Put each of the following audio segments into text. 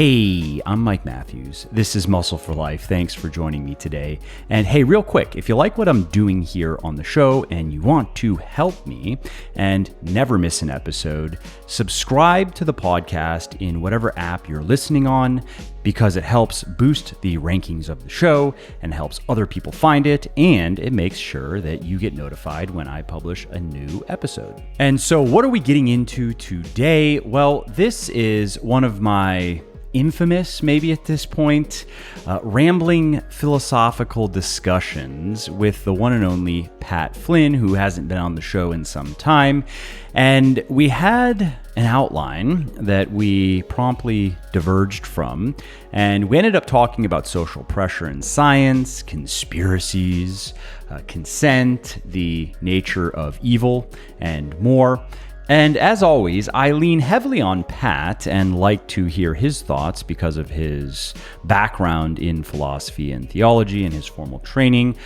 Hey, I'm Mike Matthews. This is Muscle for Life. Thanks for joining me today. And hey, real quick, if you like what I'm doing here on the show and you want to help me and never miss an episode, subscribe to the podcast in whatever app you're listening on, because it helps boost the rankings of the show and helps other people find it, and it makes sure that you get notified when I publish a new episode. And so what are we getting into today? Well, this is one of my infamous, maybe at this point, rambling philosophical discussions with the one and only Pat Flynn, who hasn't been on the show in some time. And we had an outline that we promptly diverged from, and we ended up talking about social pressure in science, conspiracies, consent, the nature of evil, and more. And as always, I lean heavily on Pat and like to hear his thoughts because of his background in philosophy and theology and his formal training.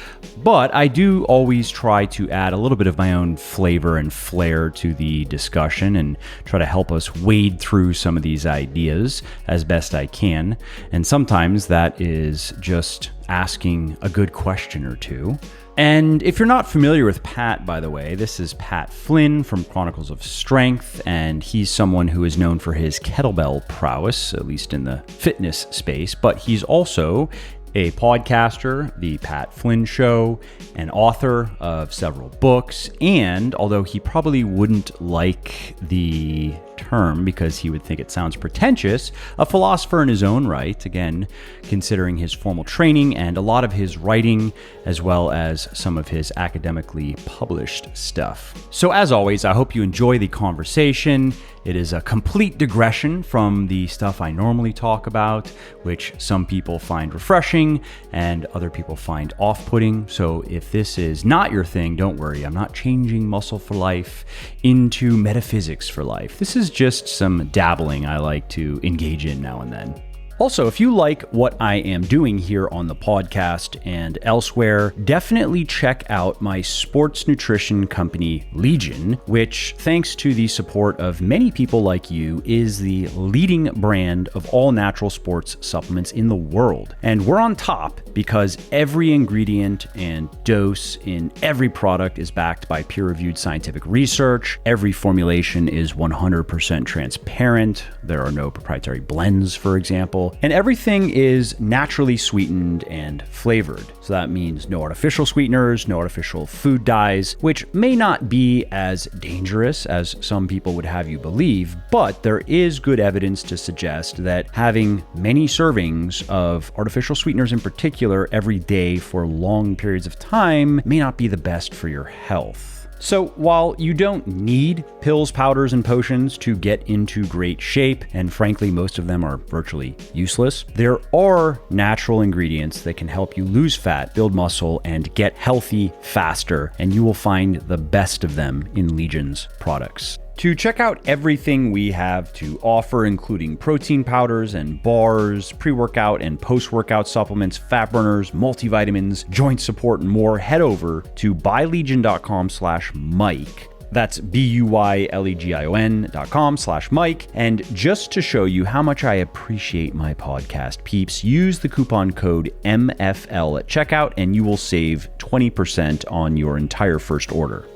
But I do always try to add a little bit of my own flavor and flair to the discussion and try to help us wade through some of these ideas as best I can. And sometimes that is just asking a good question or two. And if you're not familiar with Pat, by the way, this is Pat Flynn from Chronicles of Strength, and he's someone who is known for his kettlebell prowess, at least in the fitness space, but he's also a podcaster, The Pat Flynn Show, an author of several books, and although he probably wouldn't like the term because he would think it sounds pretentious, a philosopher in his own right, again, considering his formal training and a lot of his writing, as well as some of his academically published stuff. So as always, I hope you enjoy the conversation. It is a complete digression from the stuff I normally talk about, which some people find refreshing and other people find off-putting. So if this is not your thing, don't worry. I'm not changing muscle for life into metaphysics for life. This is just some dabbling I like to engage in now and then. Also, if you like what I am doing here on the podcast and elsewhere, definitely check out my sports nutrition company, Legion, which, thanks to the support of many people like you, is the leading brand of all natural sports supplements in the world. And we're on top because every ingredient and dose in every product is backed by peer-reviewed scientific research. Every formulation is 100% transparent. There are no proprietary blends, for example. And everything is naturally sweetened and flavored. So that means no artificial sweeteners, no artificial food dyes, which may not be as dangerous as some people would have you believe, but there is good evidence to suggest that having many servings of artificial sweeteners in particular every day for long periods of time may not be the best for your health. So while you don't need pills, powders, and potions to get into great shape, and frankly, most of them are virtually useless, there are natural ingredients that can help you lose fat, build muscle, and get healthy faster, and you will find the best of them in Legion's products. To check out everything we have to offer, including protein powders and bars, pre-workout and post-workout supplements, fat burners, multivitamins, joint support, and more, head over to buylegion.com/Mike. That's BUYLEGION.com/Mike. And just to show you how much I appreciate my podcast peeps, use the coupon code MFL at checkout and you will save 20% on your entire first order.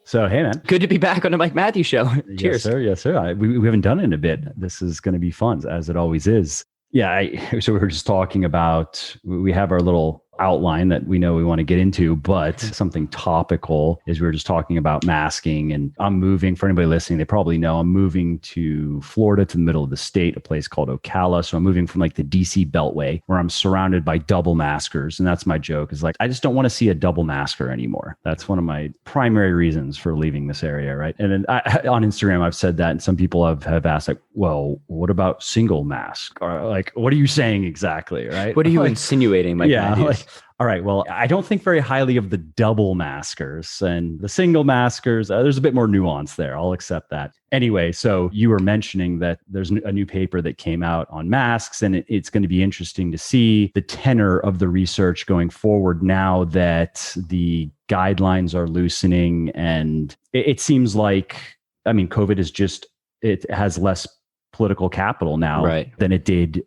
So, hey, man. Good to be back on the Mike Matthews Show. Cheers. Yes, sir. Yes, sir. We haven't done it in a bit. This is going to be fun, as it always is. Yeah, so we were just talking about, we have our little outline that we know we want to get into, but something topical is we were just talking about masking, and I'm moving, for anybody listening, they probably know I'm moving to Florida, to the middle of the state, a place called Ocala. So I'm moving from like the DC Beltway, where I'm surrounded by double maskers. And that's my joke, is like, I just don't want to see a double masker anymore. That's one of my primary reasons for leaving this area, right? And then on Instagram, I've said that, and some people have asked, like, well, what about single mask? Or like, what are you saying exactly, right? What are you insinuating, Mike Matthews? Like, all right, well, I don't think very highly of the double maskers, and the single maskers, there's a bit more nuance there. I'll accept that. Anyway, so you were mentioning that there's a new paper that came out on masks, and it's going to be interesting to see the tenor of the research going forward now that the guidelines are loosening. And it seems like, I mean, COVID is just, it has less political capital now than it did,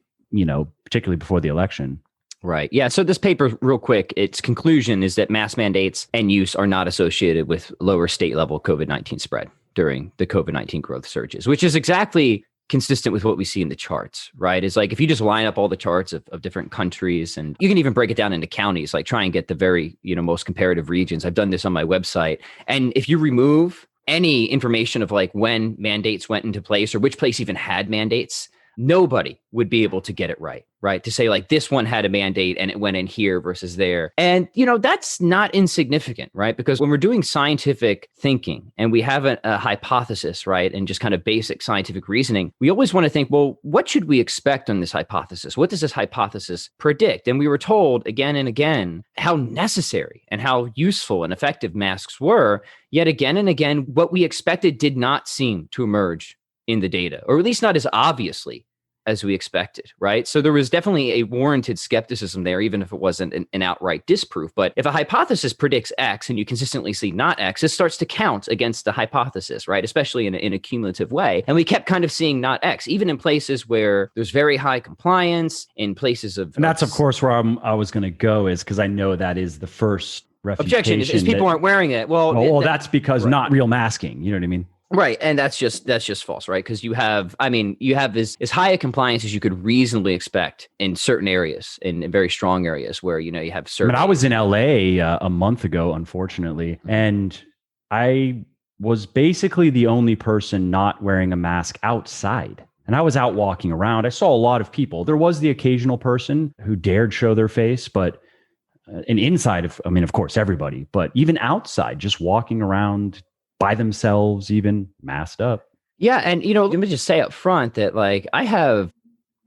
particularly before the election. Right. Yeah. So this paper, real quick, its conclusion is that mask mandates and use are not associated with lower state level COVID-19 spread during the COVID-19 growth surges, which is exactly consistent with what we see in the charts, right? Is like, if you just line up all the charts of different countries, and you can even break it down into counties, like try and get the very, most comparative regions. I've done this on my website. And if you remove any information of like when mandates went into place or which place even had mandates, nobody would be able to get it right? To say like this one had a mandate and it went in here versus there. And, that's not insignificant, right? Because when we're doing scientific thinking and we have a hypothesis, right? And just kind of basic scientific reasoning, we always want to think, well, what should we expect on this hypothesis? What does this hypothesis predict? And we were told again and again how necessary and how useful and effective masks were. Yet again and again, what we expected did not seem to emerge in the data, or at least not as obviously as we expected, right? So there was definitely a warranted skepticism there, even if it wasn't an outright disproof. But if a hypothesis predicts X and you consistently see not X, it starts to count against the hypothesis, right? Especially in a cumulative way. And we kept kind of seeing not X, even in places where there's very high compliance, in places of... And that's, of course, where I was going to go, is because I know that is the first refutation. Objection is people aren't wearing it. Well, that's because not real masking. You know what I mean? Right. And that's just false, right? Because you have as high a compliance as you could reasonably expect in certain areas, in very strong areas where, you have certain... I was in LA a month ago, unfortunately, and I was basically the only person not wearing a mask outside. And I was out walking around. I saw a lot of people. There was the occasional person who dared show their face, but and inside of course, everybody, but even outside, just walking around by themselves, even masked up. Yeah. And, let me just say up front that like, I have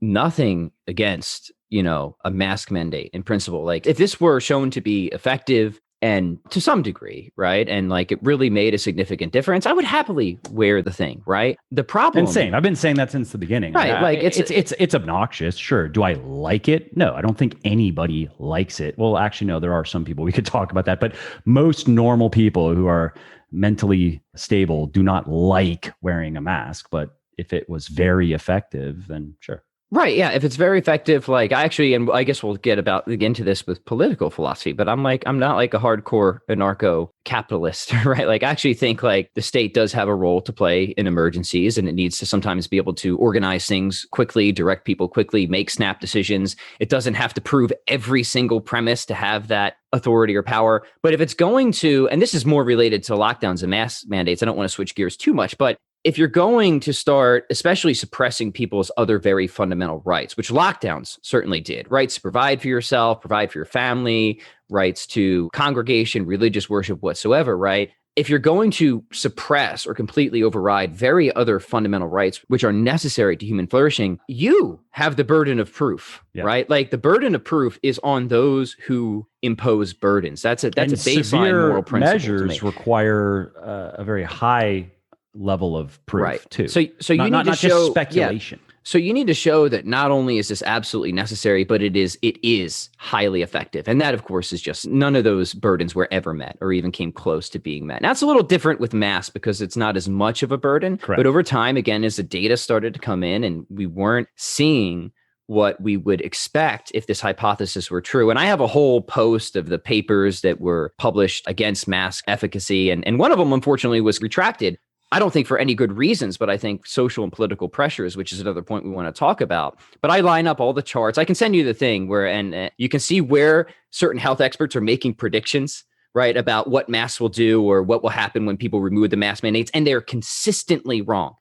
nothing against, a mask mandate in principle. Like if this were shown to be effective and to some degree, right, and like it really made a significant difference, I would happily wear the thing, right? The problem... Insane. I've been saying that since the beginning. Right. Like it's obnoxious. Sure. Do I like it? No, I don't think anybody likes it. Well, actually, no, there are some people, we could talk about that, but most normal people who are mentally stable do not like wearing a mask. But if it was very effective, then sure. Right. Yeah. If it's very effective, like and I guess we'll get into this with political philosophy, but I'm not like a hardcore anarcho-capitalist, right? Like I actually think like the state does have a role to play in emergencies, and it needs to sometimes be able to organize things quickly, direct people quickly, make snap decisions. It doesn't have to prove every single premise to have that authority or power. But if it's going to, and this is more related to lockdowns and mask mandates, I don't want to switch gears too much, but if you're going to start, especially suppressing people's other very fundamental rights, which lockdowns certainly did, rights to provide for yourself, provide for your family, rights to congregation, religious worship whatsoever, right? If you're going to suppress or completely override very other fundamental rights, which are necessary to human flourishing, you have the burden of proof, right? Like the burden of proof is on those who impose burdens. That's a baseline moral principle. Measures require a very high level of proof too. So you need to show just speculation. Yeah. So you need to show that not only is this absolutely necessary, but it is highly effective. And that, of course, is just none of those burdens were ever met or even came close to being met. Now, it's a little different with masks because it's not as much of a burden. Correct. But over time, again, as the data started to come in and we weren't seeing what we would expect if this hypothesis were true. And I have a whole post of the papers that were published against mask efficacy. And one of them, unfortunately, was retracted. I don't think for any good reasons, but I think social and political pressures, which is another point we want to talk about. But I line up all the charts. I can send you the thing and you can see where certain health experts are making predictions, right, about what masks will do or what will happen when people remove the mask mandates. And they're consistently wrong.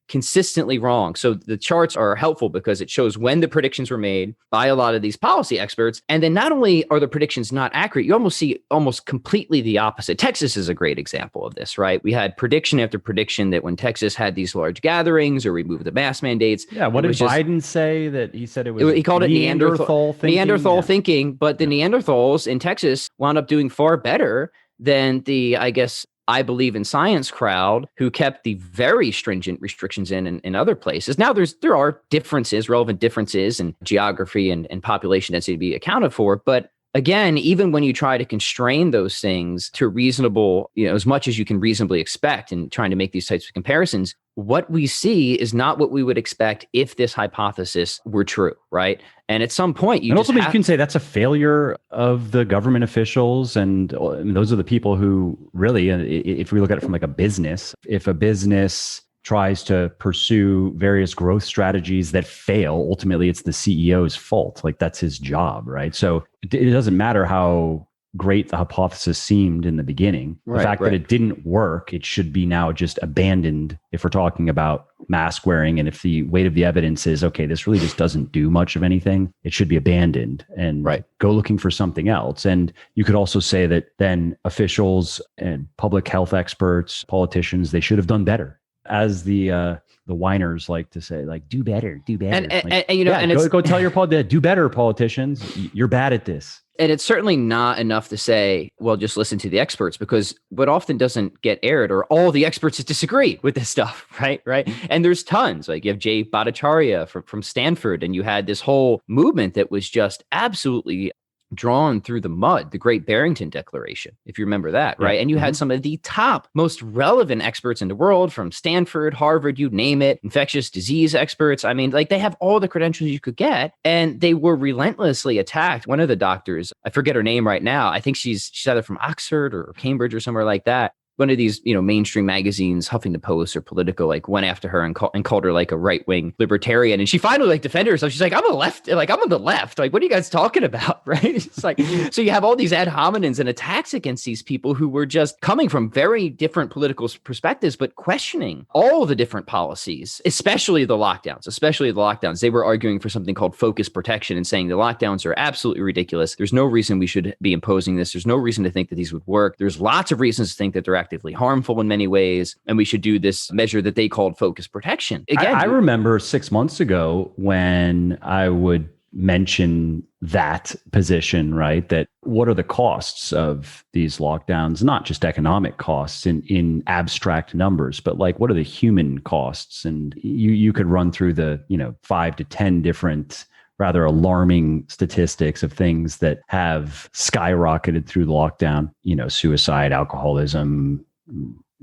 So the charts are helpful because it shows when the predictions were made by a lot of these policy experts. And then not only are the predictions not accurate, you almost see almost completely the opposite. Texas is a great example of this, right? We had prediction after prediction that when Texas had these large gatherings or removed the mask mandates. Yeah. What did Biden say that he said it was? He called it Neanderthal thinking. Neanderthal thinking, but the Neanderthals in Texas wound up doing far better than the, I believe in science crowd who kept the very stringent restrictions in other places. Now there are relevant differences in geography and population density to be accounted for. But again, even when you try to constrain those things to reasonable, as much as you can reasonably expect and trying to make these types of comparisons, what we see is not what we would expect if this hypothesis were true, right? And at some point, you can say that's a failure of the government officials, and those are the people who really, if we look at it from like a business, if a business tries to pursue various growth strategies that fail, ultimately it's the CEO's fault. Like that's his job, right? So it doesn't matter how great the hypothesis seemed in the beginning. The fact that it didn't work, it should be now just abandoned if we're talking about mask wearing. And if the weight of the evidence is, okay, this really just doesn't do much of anything, it should be abandoned and go looking for something else. And you could also say that then officials and public health experts, politicians, they should have done better. As the whiners like to say, like, do better. And go tell your do better, politicians. You're bad at this. And it's certainly not enough to say, well, just listen to the experts, because what often doesn't get aired are all the experts that disagree with this stuff, right? And there's tons. Like you have Jay Bhattacharya from Stanford, and you had this whole movement that was just absolutely drawn through the mud, the Great Barrington Declaration, if you remember that, right? And you had some of the top, most relevant experts in the world from Stanford, Harvard, you name it, infectious disease experts. I mean, like they have all the credentials you could get, and they were relentlessly attacked. One of the doctors, I forget her name right now, I think she's either from Oxford or Cambridge or somewhere like that. One of these, mainstream magazines, Huffington Post or Politico, like went after her and called her like a right-wing libertarian. And she finally like defended herself. She's like, I'm on the left. Like, what are you guys talking about? Right. It's like, so you have all these ad hominems and attacks against these people who were just coming from very different political perspectives, but questioning all the different policies, especially the lockdowns. They were arguing for something called focus protection and saying the lockdowns are absolutely ridiculous. There's no reason we should be imposing this. There's no reason to think that these would work. There's lots of reasons to think that they're actively harmful in many ways, and we should do this measure that they called focus protection. Again, I remember 6 months ago when I would mention that position, right? That what are the costs of these lockdowns? Not just economic costs in abstract numbers, but like what are the human costs? And you could run through the 5 to 10 different rather alarming statistics of things that have skyrocketed through the lockdown, suicide, alcoholism,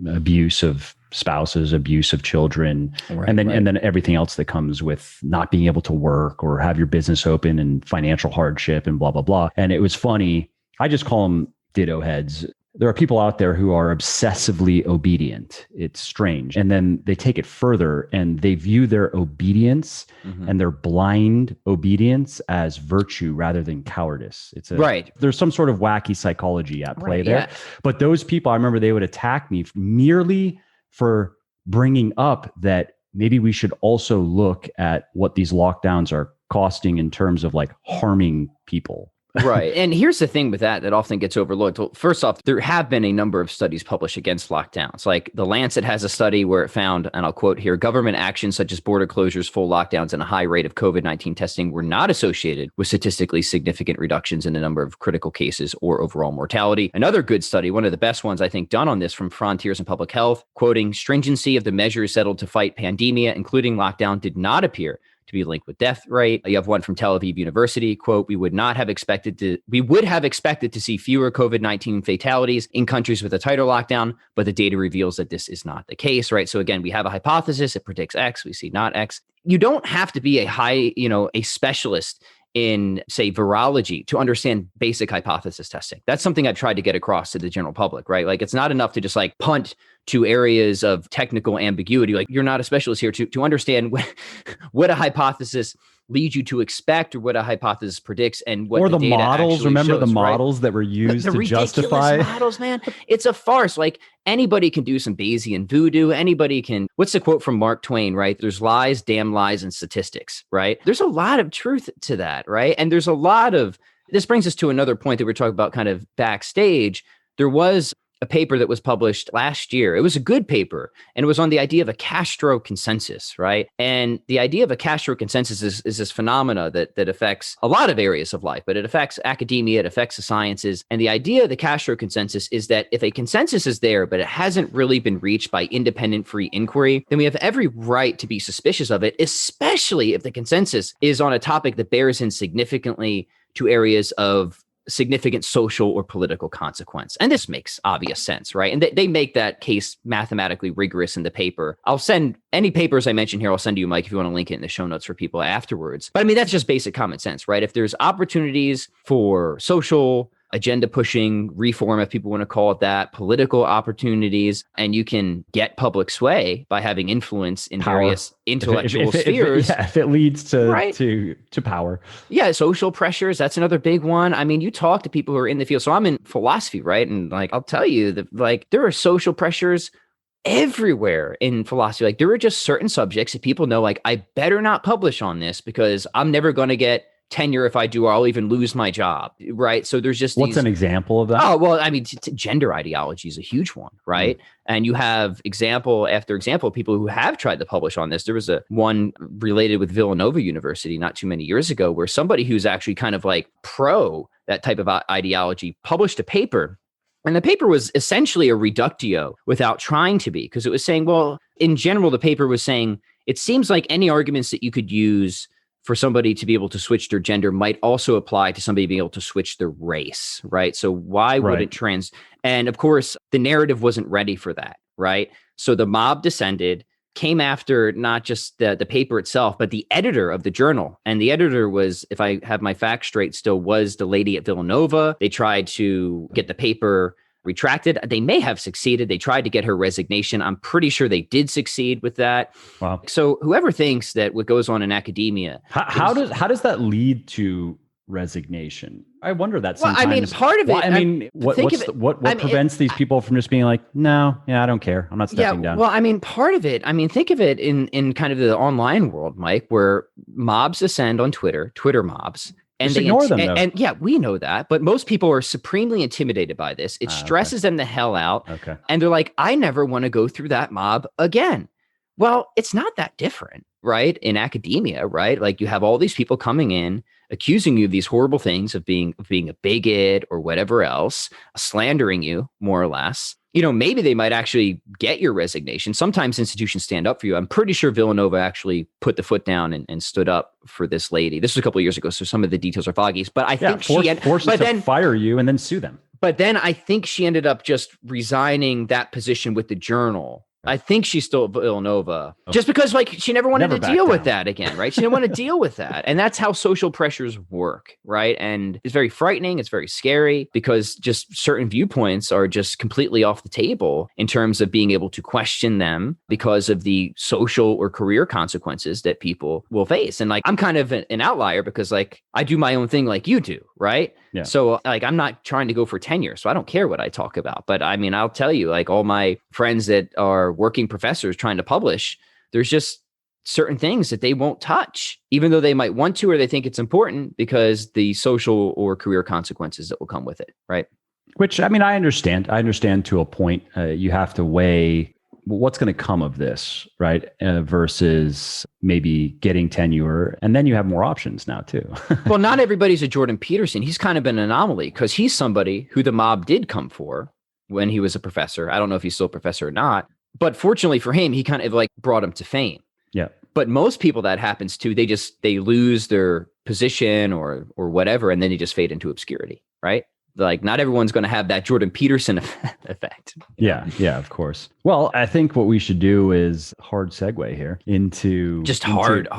abuse of spouses, abuse of children, and then everything else that comes with not being able to work or have your business open and financial hardship and blah, blah, blah. And it was funny. I just call them ditto heads. There are people out there who are obsessively obedient. It's strange. And then they take it further and they view their obedience and their blind obedience as virtue rather than cowardice. There's some sort of wacky psychology at play there. Yeah. But those people, I remember they would attack me merely for bringing up that maybe we should also look at what these lockdowns are costing in terms of like harming people. Right. And here's the thing with that often gets overlooked. Well, first off, there have been a number of studies published against lockdowns. Like The Lancet has a study where it found, and I'll quote here, government actions such as border closures, full lockdowns, and a high rate of COVID-19 testing were not associated with statistically significant reductions in the number of critical cases or overall mortality. Another good study, one of the best ones I think done on this from Frontiers in Public Health, quoting, stringency of the measures settled to fight pandemia, including lockdown, did not appear to be linked with death rate. You have one from Tel Aviv University, quote, we would have expected to see fewer COVID-19 fatalities in countries with a tighter lockdown, but the data reveals that this is not the case, right? So again, we have a hypothesis, it predicts X, we see not X. You don't have to be a specialist in, say, virology to understand basic hypothesis testing. That's something I've tried to get across to the general public, right? Like, it's not enough to just like punt to areas of technical ambiguity. Like, you're not a specialist here to understand what a hypothesis leads you to expect or what a hypothesis predicts and what the data models. Remember shows, the models that were used to justify models, man. It's a farce. Like, anybody can do some Bayesian voodoo. Anybody can. What's the quote from Mark Twain, right? There's lies, damn lies, and statistics, right? There's a lot of truth to that, right? And there's a lot of, this brings us to another point that we're talking about kind of backstage. There was a paper that was published last year. It was a good paper, and it was on the idea of a Castro consensus, right? And the idea of a Castro consensus is this phenomena that affects a lot of areas of life, but it affects academia, it affects the sciences. And the idea of the Castro consensus is that if a consensus is there, but it hasn't really been reached by independent free inquiry, then we have every right to be suspicious of it, especially if the consensus is on a topic that bears in significantly to areas of significant social or political consequence. And this makes obvious sense, right? And they make that case mathematically rigorous in the paper. I'll send any papers I mention here, I'll send you, Mike, if you want to link it in the show notes for people afterwards. But I mean, that's just basic common sense, right? If there's opportunities for social agenda pushing, reform, if people want to call it that, political opportunities, and you can get public sway by having influence in Power. various intellectual spheres. If it leads to, right? to power. Yeah, social pressures, that's another big one. I mean, you talk to people who are in the field. So I'm in philosophy, right? And like, I'll tell you that like there are social pressures everywhere in philosophy. Like there are just certain subjects that people know, like, I better not publish on this because I'm never going to get tenure if I do, or I'll even lose my job, right? So there's just What's an example of that? Oh, well, I mean, gender ideology is a huge one, right? And you have example after example of people who have tried to publish on this. There was a one related with Villanova University not too many years ago where somebody who's actually kind of like pro that type of ideology published a paper. And the paper was essentially a reductio without trying to be, because it was saying, well, in general, the paper was saying, it seems like any arguments that you could use for somebody to be able to switch their gender might also apply to somebody being able to switch their race, right? So why would it and of course, the narrative wasn't ready for that, right? So the mob descended, came after not just the paper itself, but the editor of the journal. And the editor was, if I have my facts straight still, was the lady at Villanova. They tried to get the paper retracted. They may have succeeded. They tried to get her resignation. I'm pretty sure they did succeed with that. Wow. So whoever thinks that what goes on in academia, how does that lead to resignation? I wonder that sometimes. Well, I mean, part of it. What prevents these people from just being like, no, I don't care. I'm not stepping down. Well, I mean, part of it. I mean, think of it in kind of the online world, Mike, where mobs ascend on Twitter mobs. And just ignore them, though. And yeah, we know that, but most people are supremely intimidated by this. It stresses them the hell out. Okay. And they're like, I never want to go through that mob again. Well, it's not that different, right? In academia, right? Like you have all these people coming in, accusing you of these horrible things of being a bigot or whatever else, slandering you more or less. You know, maybe they might actually get your resignation. Sometimes institutions stand up for you. I'm pretty sure Villanova actually put the foot down and stood up for this lady. This was a couple of years ago, so some of the details are foggy. But I think forced to fire you and then sue them. But then I think she ended up just resigning that position with the Journal. I think she's still at Villanova just because like she never wanted to deal with that again, right? She didn't want to deal with that. And that's how social pressures work, right? And it's very frightening. It's very scary because just certain viewpoints are just completely off the table in terms of being able to question them because of the social or career consequences that people will face. And like, I'm kind of an outlier because like I do my own thing like you do, right? Yeah. So like, I'm not trying to go for tenure, so I don't care what I talk about. But I mean, I'll tell you, like all my friends that are working professors trying to publish, there's just certain things that they won't touch, even though they might want to, or they think it's important because the social or career consequences that will come with it. Right. Which, I mean, I understand to a point. You have to weigh what's going to come of this, right? Versus maybe getting tenure. And then you have more options now too. Well, not everybody's a Jordan Peterson. He's kind of an anomaly because he's somebody who the mob did come for when he was a professor. I don't know if he's still a professor or not, but fortunately for him, he kind of like brought him to fame. Yeah. But most people that happens to, they lose their position or whatever, and then they just fade into obscurity, right? Like not everyone's going to have that Jordan Peterson effect. Yeah, of course. Well, I think what we should do is hard segue here into hard.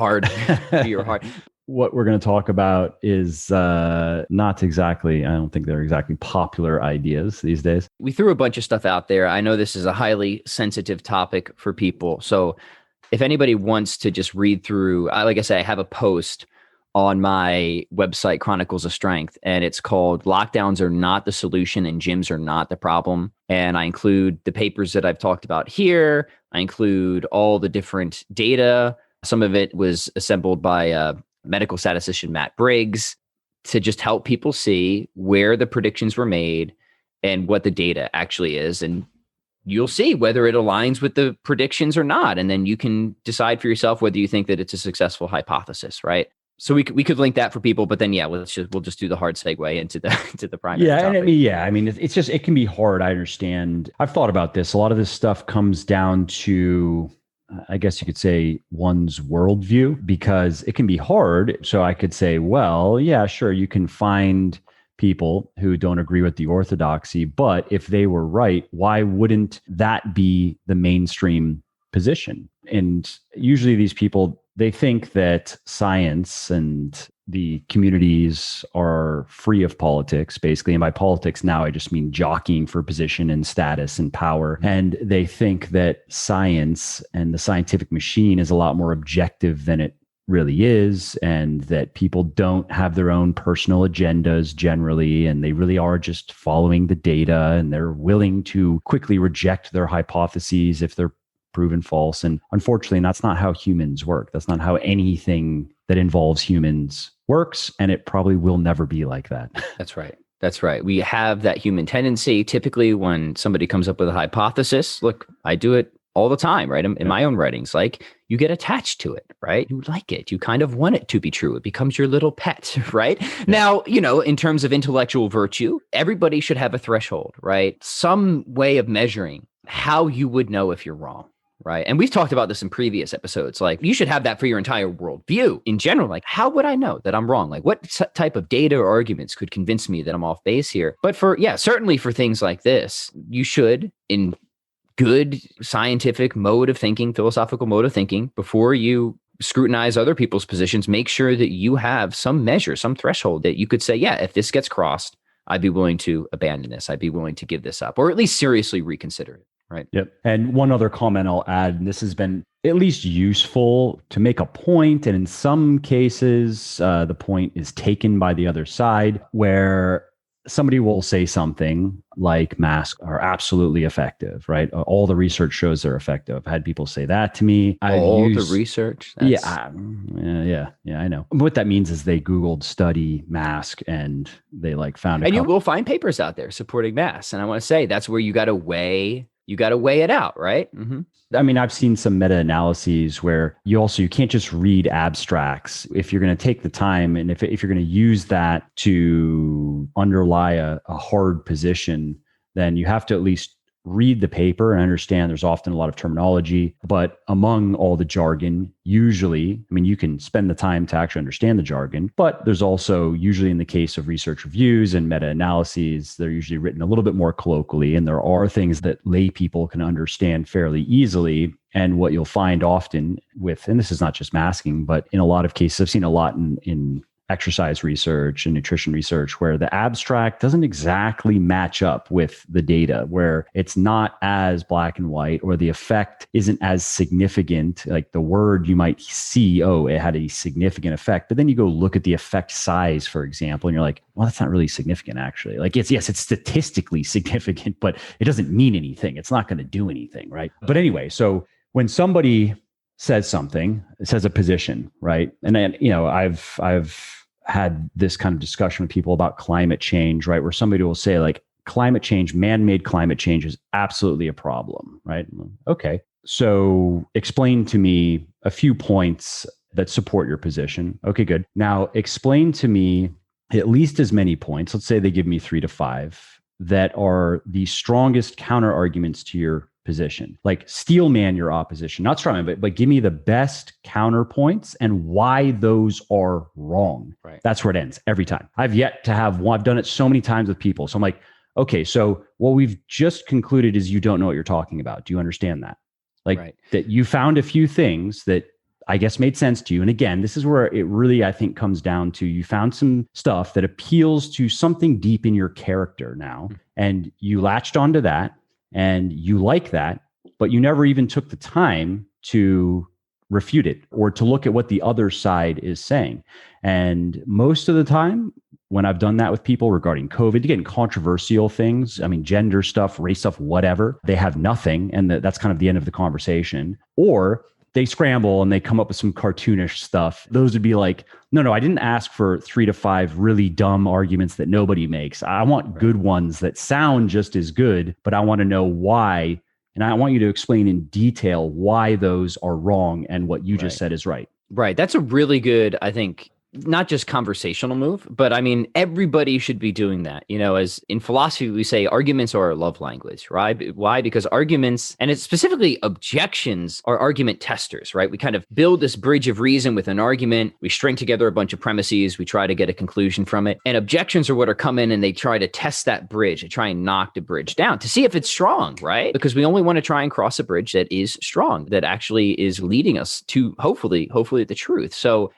What we're going to talk about is not exactly, I don't think they're exactly popular ideas these days. We threw a bunch of stuff out there. I know this is a highly sensitive topic for people. So if anybody wants to just read through, like I said, I have a post on my website, Chronicles of Strength, and it's called Lockdowns Are Not the Solution and Gyms Are Not the Problem. And I include the papers that I've talked about here. I include all the different data. Some of it was assembled by medical statistician Matt Briggs to just help people see where the predictions were made and what the data actually is. And you'll see whether it aligns with the predictions or not. And then you can decide for yourself whether you think that it's a successful hypothesis, right? So we could link that for people, but then we'll just do the hard segue into the primary topic. I mean, it's just, it can be hard. I understand. I've thought about this. A lot of this stuff comes down to, I guess you could say, one's worldview, because it can be hard. So I could say, well, yeah, sure, you can find people who don't agree with the orthodoxy. But if they were right, why wouldn't that be the mainstream position? And usually these people, they think that science and the communities are free of politics, basically. And by politics now, I just mean jockeying for position and status and power. And they think that science and the scientific machine is a lot more objective than it really is, and that people don't have their own personal agendas generally, and they really are just following the data, and they're willing to quickly reject their hypotheses if they're proven false. And unfortunately, that's not how humans work. That's not how anything that involves humans works, and it probably will never be like that. That's right. That's right. We have that human tendency. Typically, when somebody comes up with a hypothesis, look, I do it all the time, right? In my own writings, like you get attached to it, right? You like it. You kind of want it to be true. It becomes your little pet, right? Yeah. Now, in terms of intellectual virtue, everybody should have a threshold, right? Some way of measuring how you would know if you're wrong. Right. And we've talked about this in previous episodes. Like you should have that for your entire worldview in general. Like, how would I know that I'm wrong? Like what type of data or arguments could convince me that I'm off base here? But certainly for things like this, you should, in good scientific mode of thinking, philosophical mode of thinking, before you scrutinize other people's positions, make sure that you have some measure, some threshold that you could say, yeah, if this gets crossed, I'd be willing to abandon this. I'd be willing to give this up, or at least seriously reconsider it. Right. Yep. And one other comment I'll add, and this has been at least useful to make a point, and in some cases, the point is taken by the other side, where somebody will say something like masks are absolutely effective, right? All the research shows they're effective. I've had people say that to me. The research? Yeah, I know. What that means is they Googled study mask and they found and you will find papers out there supporting masks. And I want to say that's where you got to weigh it out, right? Mm-hmm. I mean, I've seen some meta-analyses where you can't just read abstracts. If you're going to take the time, and if you're going to use that to underlie a hard position, then you have to at least read the paper and understand there's often a lot of terminology. But among all the jargon, usually, I mean, you can spend the time to actually understand the jargon, but there's also usually, in the case of research reviews and meta-analyses, they're usually written a little bit more colloquially, and there are things that lay people can understand fairly easily. And what you'll find often and this is not just masking, but in a lot of cases, I've seen a lot in exercise research and nutrition research where the abstract doesn't exactly match up with the data, where it's not as black and white, or the effect isn't as significant. Like the word, you might see, it had a significant effect, but then you go look at the effect size, for example, and you're like, well, that's not really significant, actually. Like it's statistically significant, but it doesn't mean anything. It's not going to do anything, right? But anyway, so when somebody says a position, right? And then, I've had this kind of discussion with people about climate change, right? Where somebody will say climate change, man-made climate change is absolutely a problem, right? Okay. So explain to me a few points that support your position. Okay, good. Now explain to me at least as many points. Let's say they give me 3 to 5 that are the strongest counter arguments to your position. Like steelman your opposition, not strongman, but give me the best counterpoints and why those are wrong. Right. That's where it ends every time. I've yet to have one. I've done it so many times with people. So I'm like, okay, so what we've just concluded is you don't know what you're talking about. Do you understand that? That you found a few things that I guess made sense to you. And again, this is where it really, I think, comes down to you found some stuff that appeals to something deep in your character now, and you latched onto that. And you like that, but you never even took the time to refute it or to look at what the other side is saying. And most of the time, when I've done that with people regarding COVID, again, controversial things, I mean, gender stuff, race stuff, whatever, they have nothing. And that's kind of the end of the conversation. Or they scramble and they come up with some cartoonish stuff. Those would be like, no, I didn't ask for 3 to 5 really dumb arguments that nobody makes. I want good ones that sound just as good, but I want to know why. And I want you to explain in detail why those are wrong and what you just said is right. Right. That's a really good, I think, not just conversational move, but I mean, everybody should be doing that. As in philosophy, we say arguments are our love language, right? Why? Because arguments, and it's specifically objections, are argument testers, right? We kind of build this bridge of reason with an argument. We string together a bunch of premises. We try to get a conclusion from it. And objections are what are come in and they try to test that bridge. They try and knock the bridge down to see if it's strong, right? Because we only want to try and cross a bridge that is strong, that actually is leading us to hopefully the truth. So,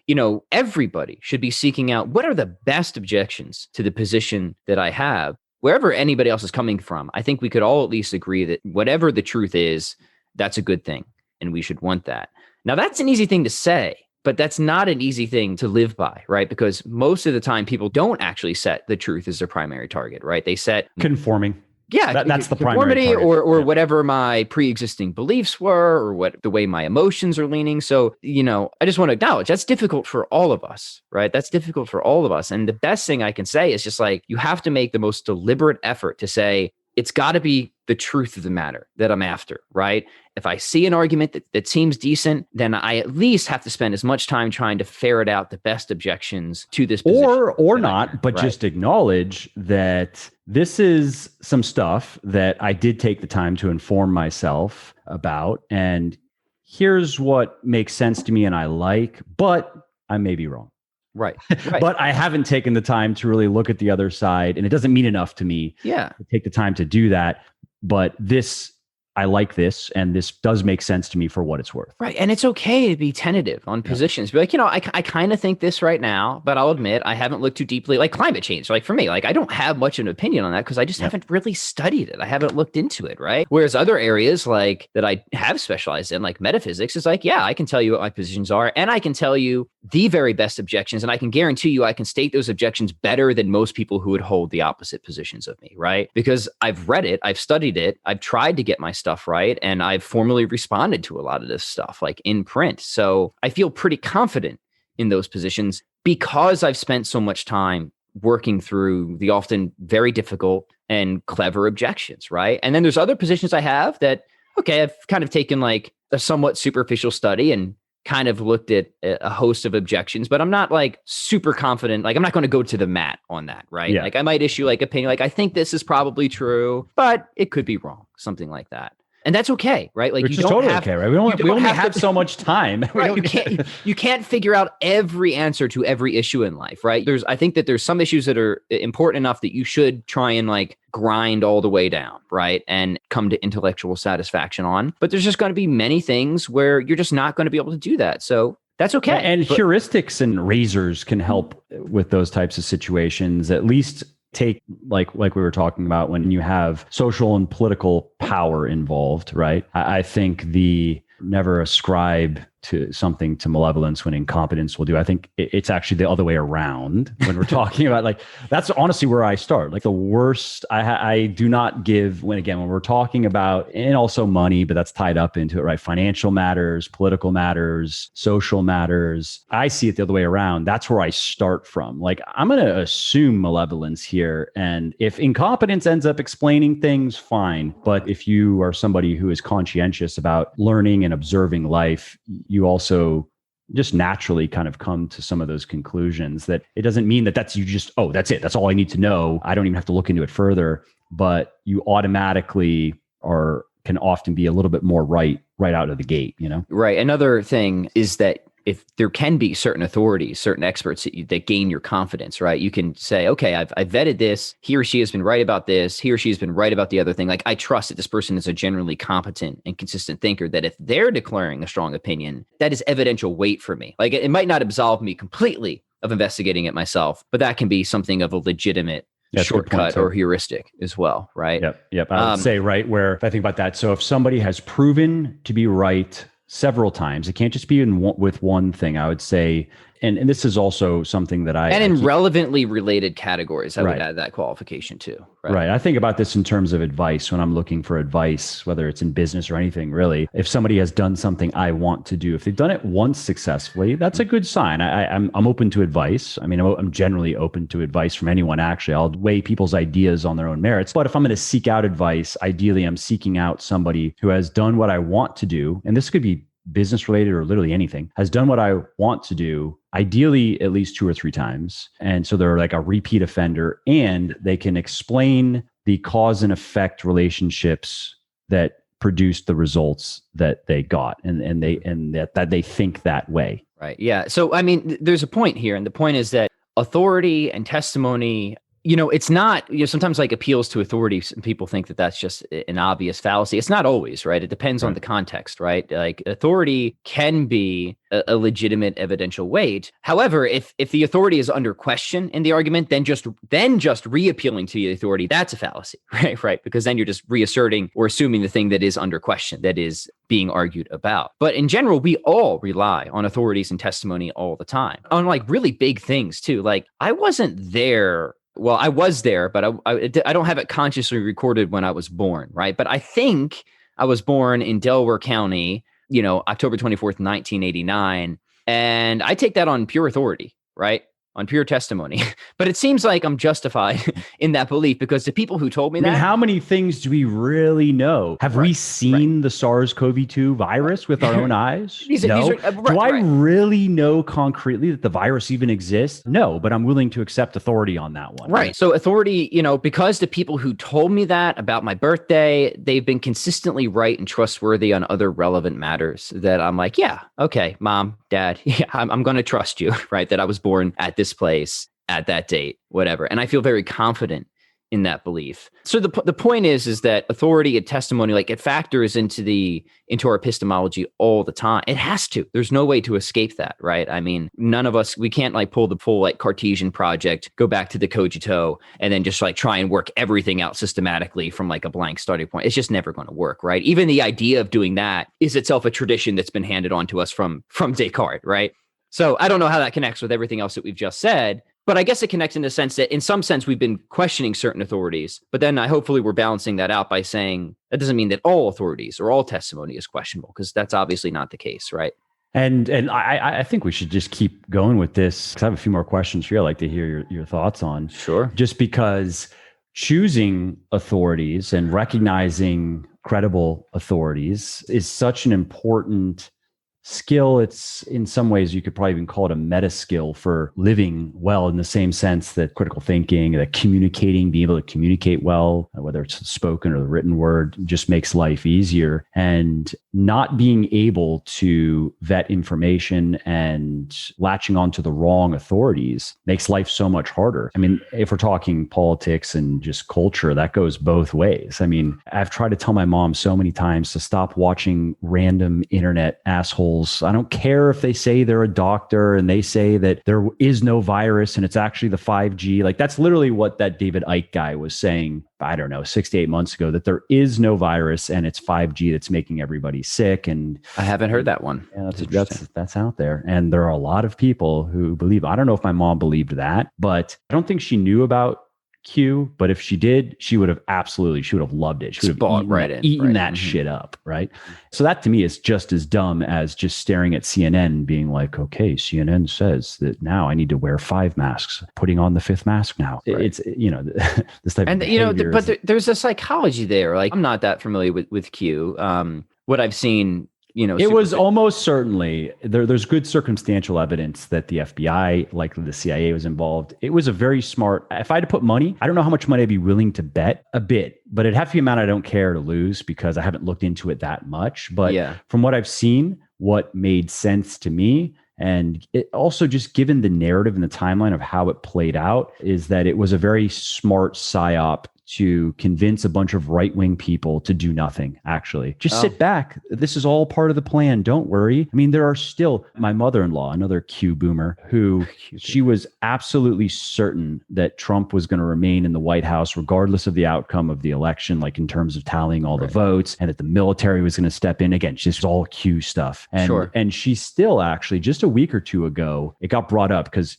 everybody should be seeking out what are the best objections to the position that I have, wherever anybody else is coming from. I think we could all at least agree that whatever the truth is, that's a good thing. And we should want that. Now, that's an easy thing to say, but that's not an easy thing to live by, right? Because most of the time people don't actually set the truth as their primary target, right? They set conforming. Yeah, that's the primary target. or whatever my pre-existing beliefs were, or what the way my emotions are leaning. So, I just want to acknowledge that's difficult for all of us, right? That's difficult for all of us. And the best thing I can say is just like, you have to make the most deliberate effort to say, it's got to be the truth of the matter that I'm after, right? If I see an argument that seems decent, then I at least have to spend as much time trying to ferret out the best objections to this position. Or not, but right. Just acknowledge that this is some stuff that I did take the time to inform myself about. And here's what makes sense to me and I like, but I may be wrong. Right. But I haven't taken the time to really look at the other side, and it doesn't mean enough to me to take the time to do that. But I like this, and this does make sense to me for what it's worth. Right. And it's okay to be tentative on positions. Be like, I kind of think this right now, but I'll admit I haven't looked too deeply, like climate change. Like for me, I don't have much of an opinion on that because I just haven't really studied it. I haven't looked into it, right? Whereas other areas like that I have specialized in, like metaphysics, is like, I can tell you what my positions are, and I can tell you the very best objections, and I can guarantee you I can state those objections better than most people who would hold the opposite positions of me, right? Because I've read it, I've studied it, I've tried to get my stuff right, and I've formally responded to a lot of this stuff, like in print. So I feel pretty confident in those positions because I've spent so much time working through the often very difficult and clever objections, right? And then there's other positions I have that, I've kind of taken like a somewhat superficial study and kind of looked at a host of objections, but I'm not like super confident. Like I'm not going to go to the mat on that, right? Yeah. Like I might issue like opinion, like I think this is probably true, but it could be wrong, something like that. And that's okay, right? Like which is totally okay, right? We only have so much time. Right? You can't figure out every answer to every issue in life, right? I think that there's some issues that are important enough that you should try and like grind all the way down, right? And come to intellectual satisfaction on. But there's just going to be many things where you're just not going to be able to do that. So that's okay. And heuristics and razors can help with those types of situations, at least. Take like we were talking about when you have social and political power involved, right? I think never ascribe to something to malevolence when incompetence will do. I think it's actually the other way around when we're talking about like, that's honestly where I start. Like the worst, I do not give when we're talking about, and also money, but that's tied up into it, right? Financial matters, political matters, social matters. I see it the other way around. That's where I start from. Like I'm going to assume malevolence here. And if incompetence ends up explaining things, fine. But if you are somebody who is conscientious about learning and observing life, you also just naturally kind of come to some of those conclusions that it doesn't mean that that's it. That's all I need to know. I don't even have to look into it further, but you automatically can often be a little bit more right out of the gate, Right. Another thing is that if there can be certain authorities, certain experts that gain your confidence, right? You can say, okay, I've vetted this. He or she has been right about this. He or she has been right about the other thing. Like I trust that this person is a generally competent and consistent thinker, that if they're declaring a strong opinion, that is evidential weight for me. Like it might not absolve me completely of investigating it myself, but that can be something of a legitimate shortcut or heuristic as well, right? Yep. I would say, right, where if I think about that, so if somebody has proven to be right several times, it can't just be with one thing, I would say. And this is also something that relevantly related categories, I would add that qualification too. Right. I think about this in terms of advice when I'm looking for advice, whether it's in business or anything, really. If somebody has done something I want to do, if they've done it once successfully, that's a good sign. I'm open to advice. I mean, I'm generally open to advice from anyone, actually. I'll weigh people's ideas on their own merits. But if I'm going to seek out advice, ideally, I'm seeking out somebody who has done what I want to do. And this could be business related or literally anything, has done what I want to do, ideally at least 2 or 3 times. And so they're like a repeat offender, and they can explain the cause and effect relationships that produced the results that they got, and that they think that way. Right. Yeah. So, I mean, there's a point here. And the point is that authority and testimony, it's not, sometimes like appeals to authority. Some people think that that's just an obvious fallacy. It's not always, right? It depends on the context, right? Like authority can be a legitimate evidential weight. However, if the authority is under question in the argument, then just reappealing to the authority, that's a fallacy, right? Right. Because then you're just reasserting or assuming the thing that is under question, that is being argued about. But in general, we all rely on authorities and testimony all the time on like really big things too. Like I wasn't there. Well, I was there, but I don't have it consciously recorded when I was born, right? But I think I was born in Delaware County, October 24th, 1989. And I take that on pure authority, right? On pure testimony. But it seems like I'm justified in that belief because the people who told me that. How many things do we really know? Have we seen the SARS-CoV-2 virus with our own eyes? No. Do I really know concretely that the virus even exists? No, but I'm willing to accept authority on that one. Right. So authority, because the people who told me that about my birthday, they've been consistently right and trustworthy on other relevant matters that I'm like, yeah, okay, mom, dad, yeah, I'm going to trust you, right? That I was born at this place at that date, whatever. And I feel very confident in that belief. So the point is that authority and testimony, like it factors into our epistemology all the time. It has to. There's no way to escape that, right? I mean, none of us, we can't like pull the full like Cartesian project, go back to the cogito, and then just like try and work everything out systematically from like a blank starting point. It's just never going to work, right? Even the idea of doing that is itself a tradition that's been handed on to us from Descartes, right? So I don't know how that connects with everything else that we've just said, but I guess it connects in the sense that in some sense we've been questioning certain authorities, but then hopefully we're balancing that out by saying that doesn't mean that all authorities or all testimony is questionable, because that's obviously not the case, right? And I think we should just keep going with this because I have a few more questions for you I'd like to hear your thoughts on. Sure. Just because choosing authorities and recognizing credible authorities is such an important skill. It's in some ways, you could probably even call it a meta skill for living well, in the same sense that critical thinking, that communicating, being able to communicate well, whether it's the spoken or the written word, just makes life easier. And not being able to vet information and latching onto the wrong authorities makes life so much harder. I mean, if we're talking politics and just culture, that goes both ways. I mean, I've tried to tell my mom so many times to stop watching random internet assholes. I don't care if they say they're a doctor and they say that there is no virus and it's actually the 5G. Like that's literally what that David Icke guy was saying, I don't know, 6 to 8 months ago, that there is no virus and it's 5G that's making everybody sick. And I haven't heard that one. Yeah, that's out there. And there are a lot of people who believe, I don't know if my mom believed that, but I don't think she knew about Q, but if she did, she would have loved it. She would have eaten that shit up, right? So that to me is just as dumb as just staring at CNN and being like, okay, CNN says that now I need to wear 5 masks, putting on the 5th mask now. Right. It's, this type of behavior. But there's a psychology there. Like I'm not that familiar with Q. What I've seen, it was almost certainly there's good circumstantial evidence that the FBI, likely the CIA, was involved. It was a very smart. If I had to put money, I don't know how much money I'd be willing to bet, a bit, but it'd have to be an amount I don't care to lose because I haven't looked into it that much. But from what I've seen, what made sense to me, and it also just given the narrative and the timeline of how it played out, is that it was a very smart psyop to convince a bunch of right-wing people to do nothing, actually. Just sit back. This is all part of the plan. Don't worry. I mean, there are still my mother-in-law, another Q boomer, who she was absolutely certain that Trump was going to remain in the White House regardless of the outcome of the election, like in terms of tallying all the votes, and that the military was going to step in. Again, just all Q stuff. And she still actually, just a week or two ago, it got brought up because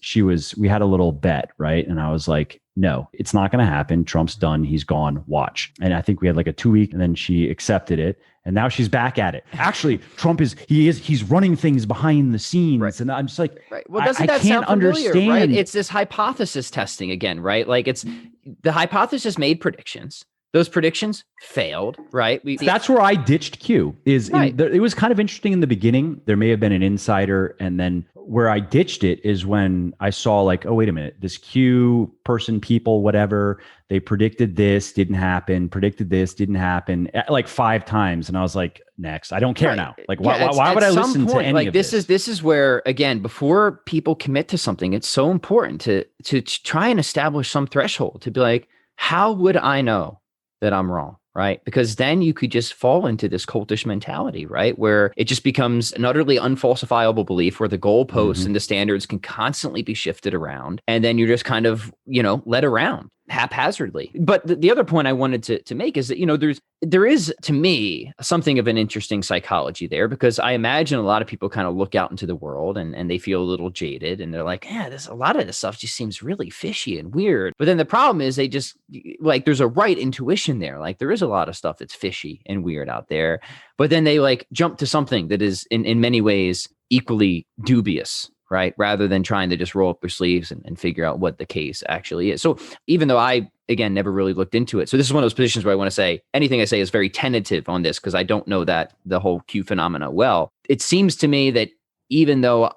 we had a little bet, right? And I was like, no, it's not going to happen. Trump's done. He's gone. Watch. And I think we had like a 2 week, and then she accepted it. And now she's back at it. Actually, Trump he's running things behind the scenes. Right. And I'm just like, well, doesn't that sound familiar, understand. Right? It's this hypothesis testing again, right? Like the hypothesis made predictions. those predictions failed, right? That's where I ditched Q. Right. It was kind of interesting in the beginning. There may have been an insider, and then where I ditched it is when I saw like, oh, wait a minute, this Q person, people, whatever, they predicted this, didn't happen, predicted this, didn't happen, like 5 times. And I was like, next, I don't care now. Like, why would I listen to any of this? This is where, again, before people commit to something, it's so important to try and establish some threshold to be like, how would I know that I'm wrong? Right? Because then you could just fall into this cultish mentality, right? Where it just becomes an utterly unfalsifiable belief where the goalposts and the standards can constantly be shifted around. And then you're just kind of, led around haphazardly. But the other point I wanted to make is that, there is, to me, something of an interesting psychology there, because I imagine a lot of people kind of look out into the world and they feel a little jaded and they're like, yeah, a lot of this stuff just seems really fishy and weird. But then the problem is they just like, there's a right intuition there. Like there is a lot of stuff that's fishy and weird out there, but then they like jump to something that is in many ways equally dubious, right? Rather than trying to just roll up their sleeves and figure out what the case actually is. So even though I, again, never really looked into it. So this is one of those positions where I want to say anything I say is very tentative on this because I don't know that the whole Q phenomena well. It seems to me that even though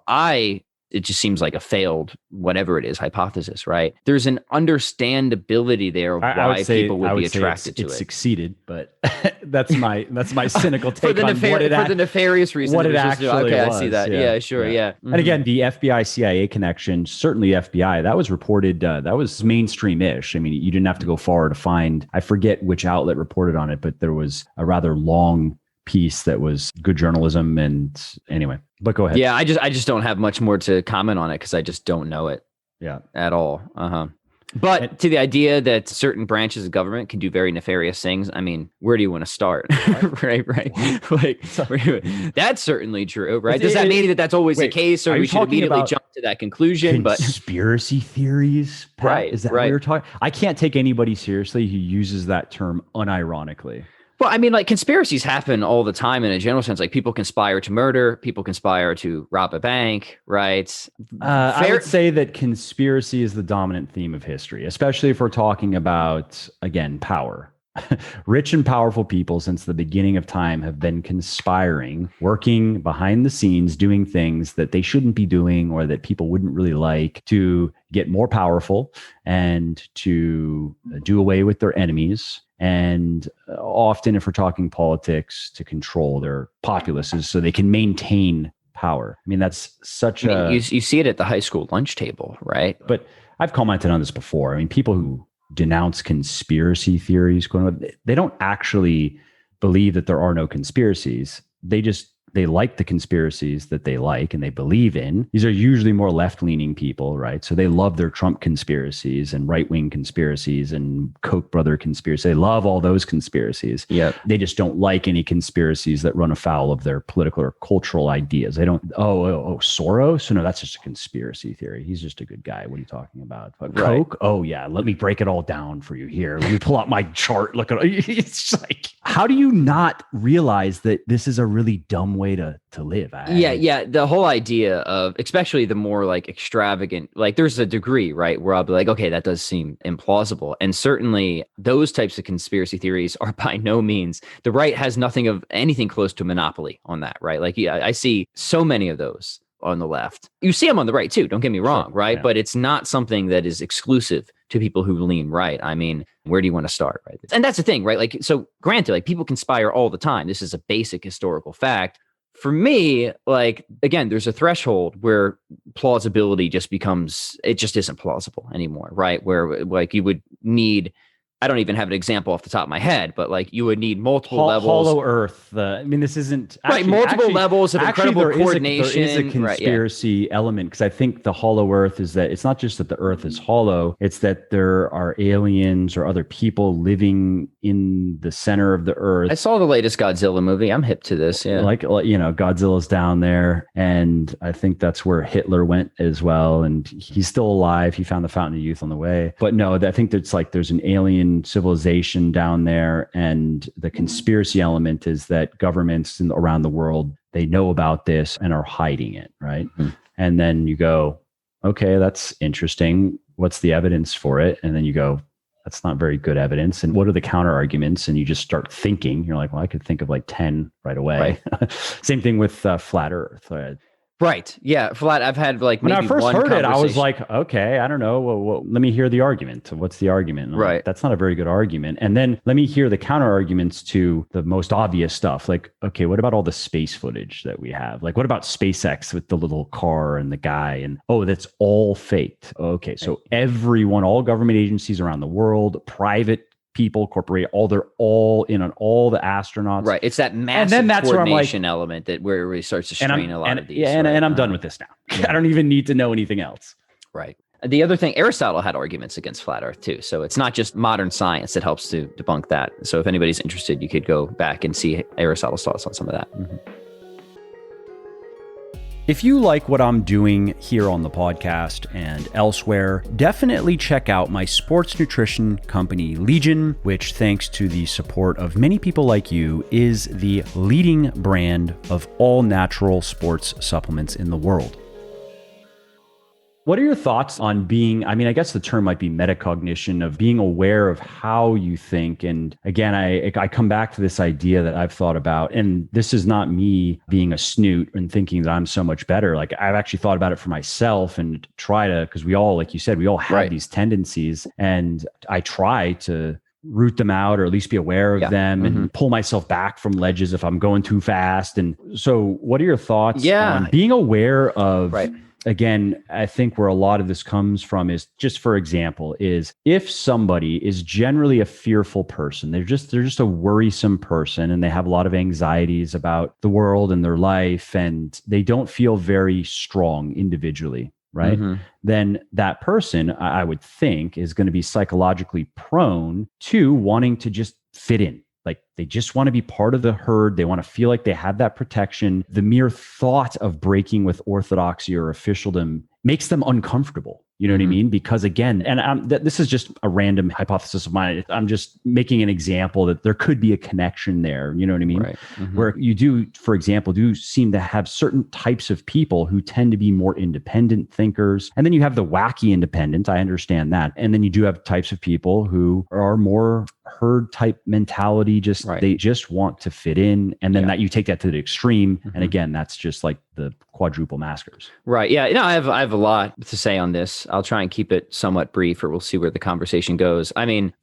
it just seems like a failed, whatever it is, hypothesis, right? There's an understandability there of why people would be attracted to it. It succeeded, but that's my cynical take for the nefarious reason. What it actually was. I see that. Yeah, sure. Yeah. And again, the FBI CIA connection, certainly FBI, that was reported, that was mainstream-ish. I mean, you didn't have to go far to find, I forget which outlet reported on it, but there was a rather long piece that was good journalism. And anyway, but go ahead. Yeah, I just don't have much more to comment on it because I just don't know it. Yeah, at all. But to the idea that certain branches of government can do very nefarious things, I mean, where do you want to start? right. Like that's certainly true, right? Does that mean that that's always the case, or we should immediately jump to that conclusion? Conspiracy theories, Pat? Right? Is that what you're talking? I can't take anybody seriously who uses that term unironically. Well, I mean, like conspiracies happen all the time in a general sense. Like people conspire to murder, people conspire to rob a bank, right? I would say that conspiracy is the dominant theme of history, especially if we're talking about, again, power. Rich and powerful people since the beginning of time have been conspiring, working behind the scenes, doing things that they shouldn't be doing or that people wouldn't really like to get more powerful and to do away with their enemies. And often, if we're talking politics, to control their populaces so they can maintain power. I mean, that's such a... You see it at the high school lunch table, right? But I've commented on this before. I mean, people who denounce conspiracy theories, they don't actually believe that there are no conspiracies. They like the conspiracies that they like and they believe in. These are usually more left-leaning people, right? So they love their Trump conspiracies and right-wing conspiracies and Koch brother conspiracy. They love all those conspiracies. Yeah. They just don't like any conspiracies that run afoul of their political or cultural ideas. They don't, Soros? No, that's just a conspiracy theory. He's just a good guy. What are you talking about? But Koch? Oh yeah, let me break it all down for you here. Let me pull out my chart. Look at it. It's like, how do you not realize that this is a really dumb way to live? Yeah. The whole idea of, especially the more like extravagant, like there's a degree, right, where I'll be like, okay, that does seem implausible. And certainly those types of conspiracy theories are by no means, the right has nothing of anything close to a monopoly on that, right? Like I see so many of those on the left. You see them on the right too, don't get me wrong, sure, right? Yeah. But it's not something that is exclusive to people who lean right. I mean, where do you want to start, right? And that's the thing, right? Like, so granted, like people conspire all the time. This is a basic historical fact. For me, like, again, there's a threshold where plausibility just becomes, it just isn't plausible anymore, right? Where like you would need, I don't even have an example off the top of my head, but like you would need multiple levels. Hollow Earth. This isn't actually, right. Multiple levels of incredible coordination. There is a conspiracy element because I think the Hollow Earth is that it's not just that the Earth is hollow; it's that there are aliens or other people living in the center of the Earth. I saw the latest Godzilla movie. I'm hip to this. Yeah, like Godzilla's down there, and I think that's where Hitler went as well. And he's still alive. He found the Fountain of Youth on the way. But no, I think that's like there's an alien civilization down there, and the conspiracy element is that governments around the world, they know about this and are hiding it, right? Mm-hmm. And then you go, okay, that's interesting. What's the evidence for it? And then you go, that's not very good evidence. And what are the counter arguments? And you just start thinking, you're like, well, I could think of like 10 right away. Right. Same thing with flat earth. Right. Yeah. Flat. I've had like maybe when I first one heard it, I was conversation. like, okay, I don't know. Well, let me hear the argument. What's the argument? And I'm Right. like, that's not a very good argument. And then let me hear the counter arguments to the most obvious stuff. Like, okay, what about all the space footage that we have? Like, what about SpaceX with the little car and the guy? And oh, that's all faked. Okay. So everyone, all government agencies around the world, private people, corporate, they're all in on all the astronauts. Right. It's that massive and then that's coordination element that where it really starts to strain a lot of these. Yeah, and I'm done with this now. I don't even need to know anything else. Right. The other thing, Aristotle had arguments against flat Earth too. So it's not just modern science that helps to debunk that. So if anybody's interested, you could go back and see Aristotle's thoughts on some of that. Mm-hmm. If you like what I'm doing here on the podcast and elsewhere, definitely check out my sports nutrition company, Legion, which, thanks to the support of many people like you, is the leading brand of all natural sports supplements in the world. What are your thoughts on being, I guess the term might be metacognition, of being aware of how you think? And again, I come back to this idea that I've thought about, and this is not me being a snoot and thinking that I'm so much better. Like, I've actually thought about it for myself and try to, because we all, like you said, we all have these tendencies, and I try to root them out, or at least be aware of them, and pull myself back from ledges if I'm going too fast. And so what are your thoughts on being aware of... Again, I think where a lot of this comes from is, just for example, is if somebody is generally a fearful person, they're just a worrisome person, and they have a lot of anxieties about the world and their life, and they don't feel very strong individually, right? Then that person, I would think, is going to be psychologically prone to wanting to just fit in. Like, they just want to be part of the herd. They want to feel like they have that protection. The mere thought of breaking with orthodoxy or officialdom makes them uncomfortable. You know what I mean? Because again, and this is just a random hypothesis of mine. I'm just making an example that there could be a connection there. You know what I mean? Where you do, for example, do seem to have certain types of people who tend to be more independent thinkers. And then you have the wacky independent. I understand that. And then you do have types of people who are more herd type mentality. Just they just want to fit in. And then that you take that to the extreme. And again, that's just like the quadruple maskers. Right. Yeah. I have a lot to say on this. I'll try and keep it somewhat brief, or we'll see where the conversation goes.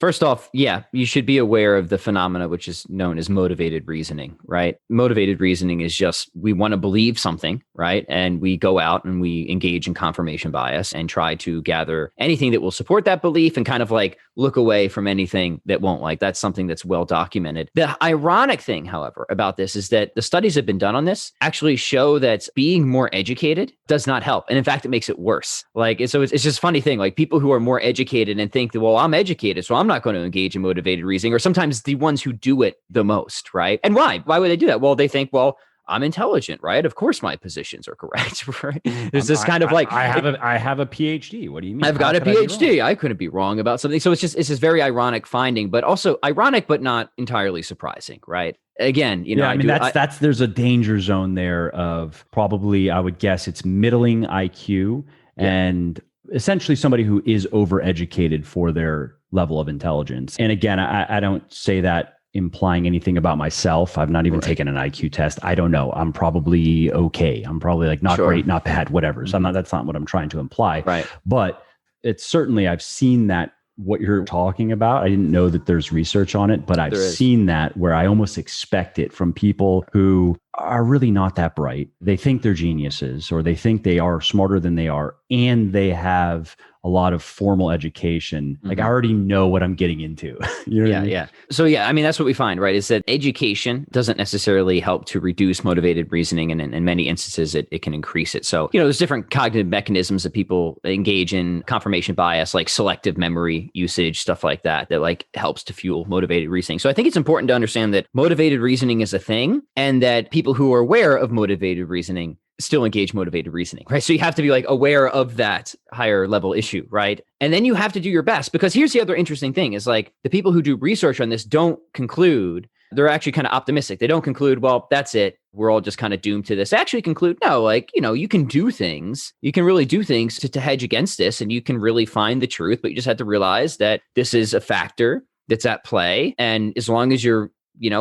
First off, you should be aware of the phenomena which is known as motivated reasoning, right? Motivated reasoning is just, we want to believe something, right? And we go out and we engage in confirmation bias and try to gather anything that will support that belief, and kind of like look away from anything that won't. Like, that's something that's well documented. The ironic thing, however, about this is that the studies that have been done on this actually show that being more educated does not help. And in fact, it makes it worse. Like, so it's just a funny thing. Like, people who are more educated and think that, well, I'm educated, so I'm not going to engage in motivated reasoning, or sometimes the ones who do it the most, right? And why? Why would they do that? Well, they think, well, I'm intelligent, right? Of course my positions are correct, right? There's this kind of like... I have a PhD. What do you mean? I've got a PhD. I couldn't be wrong about something. So it's this very ironic finding, but also ironic, but not entirely surprising, right? Again, there's a danger zone there of probably, I would guess, it's middling IQ and essentially somebody who is overeducated for their level of intelligence. And again, I don't say that implying anything about myself. I've not even taken an IQ test. I don't know. I'm probably okay. I'm probably like not great, not bad, whatever. So that's not what I'm trying to imply. Right. But it's certainly, I've seen that what you're talking about. I didn't know that there's research on it, but I've seen that where I almost expect it from people who are really not that bright. They think they're geniuses, or they think they are smarter than they are, and they have a lot of formal education. Like, I already know what I'm getting into. You know what I mean? So that's what we find, right? Is that education doesn't necessarily help to reduce motivated reasoning, and in many instances, it can increase it. So, there's different cognitive mechanisms that people engage in, confirmation bias, like selective memory usage, stuff like that like helps to fuel motivated reasoning. So I think it's important to understand that motivated reasoning is a thing, and that people who are aware of motivated reasoning still engage motivated reasoning, right? So you have to be like aware of that higher level issue, right? And then you have to do your best, because here's the other interesting thing is, like, the people who do research on this don't conclude they're actually kind of optimistic. They don't conclude, well, that's it, we're all just kind of doomed to this. They actually conclude, no, like, you can do things. You can really do things to hedge against this, and you can really find the truth, but you just have to realize that this is a factor that's at play. And as long as you're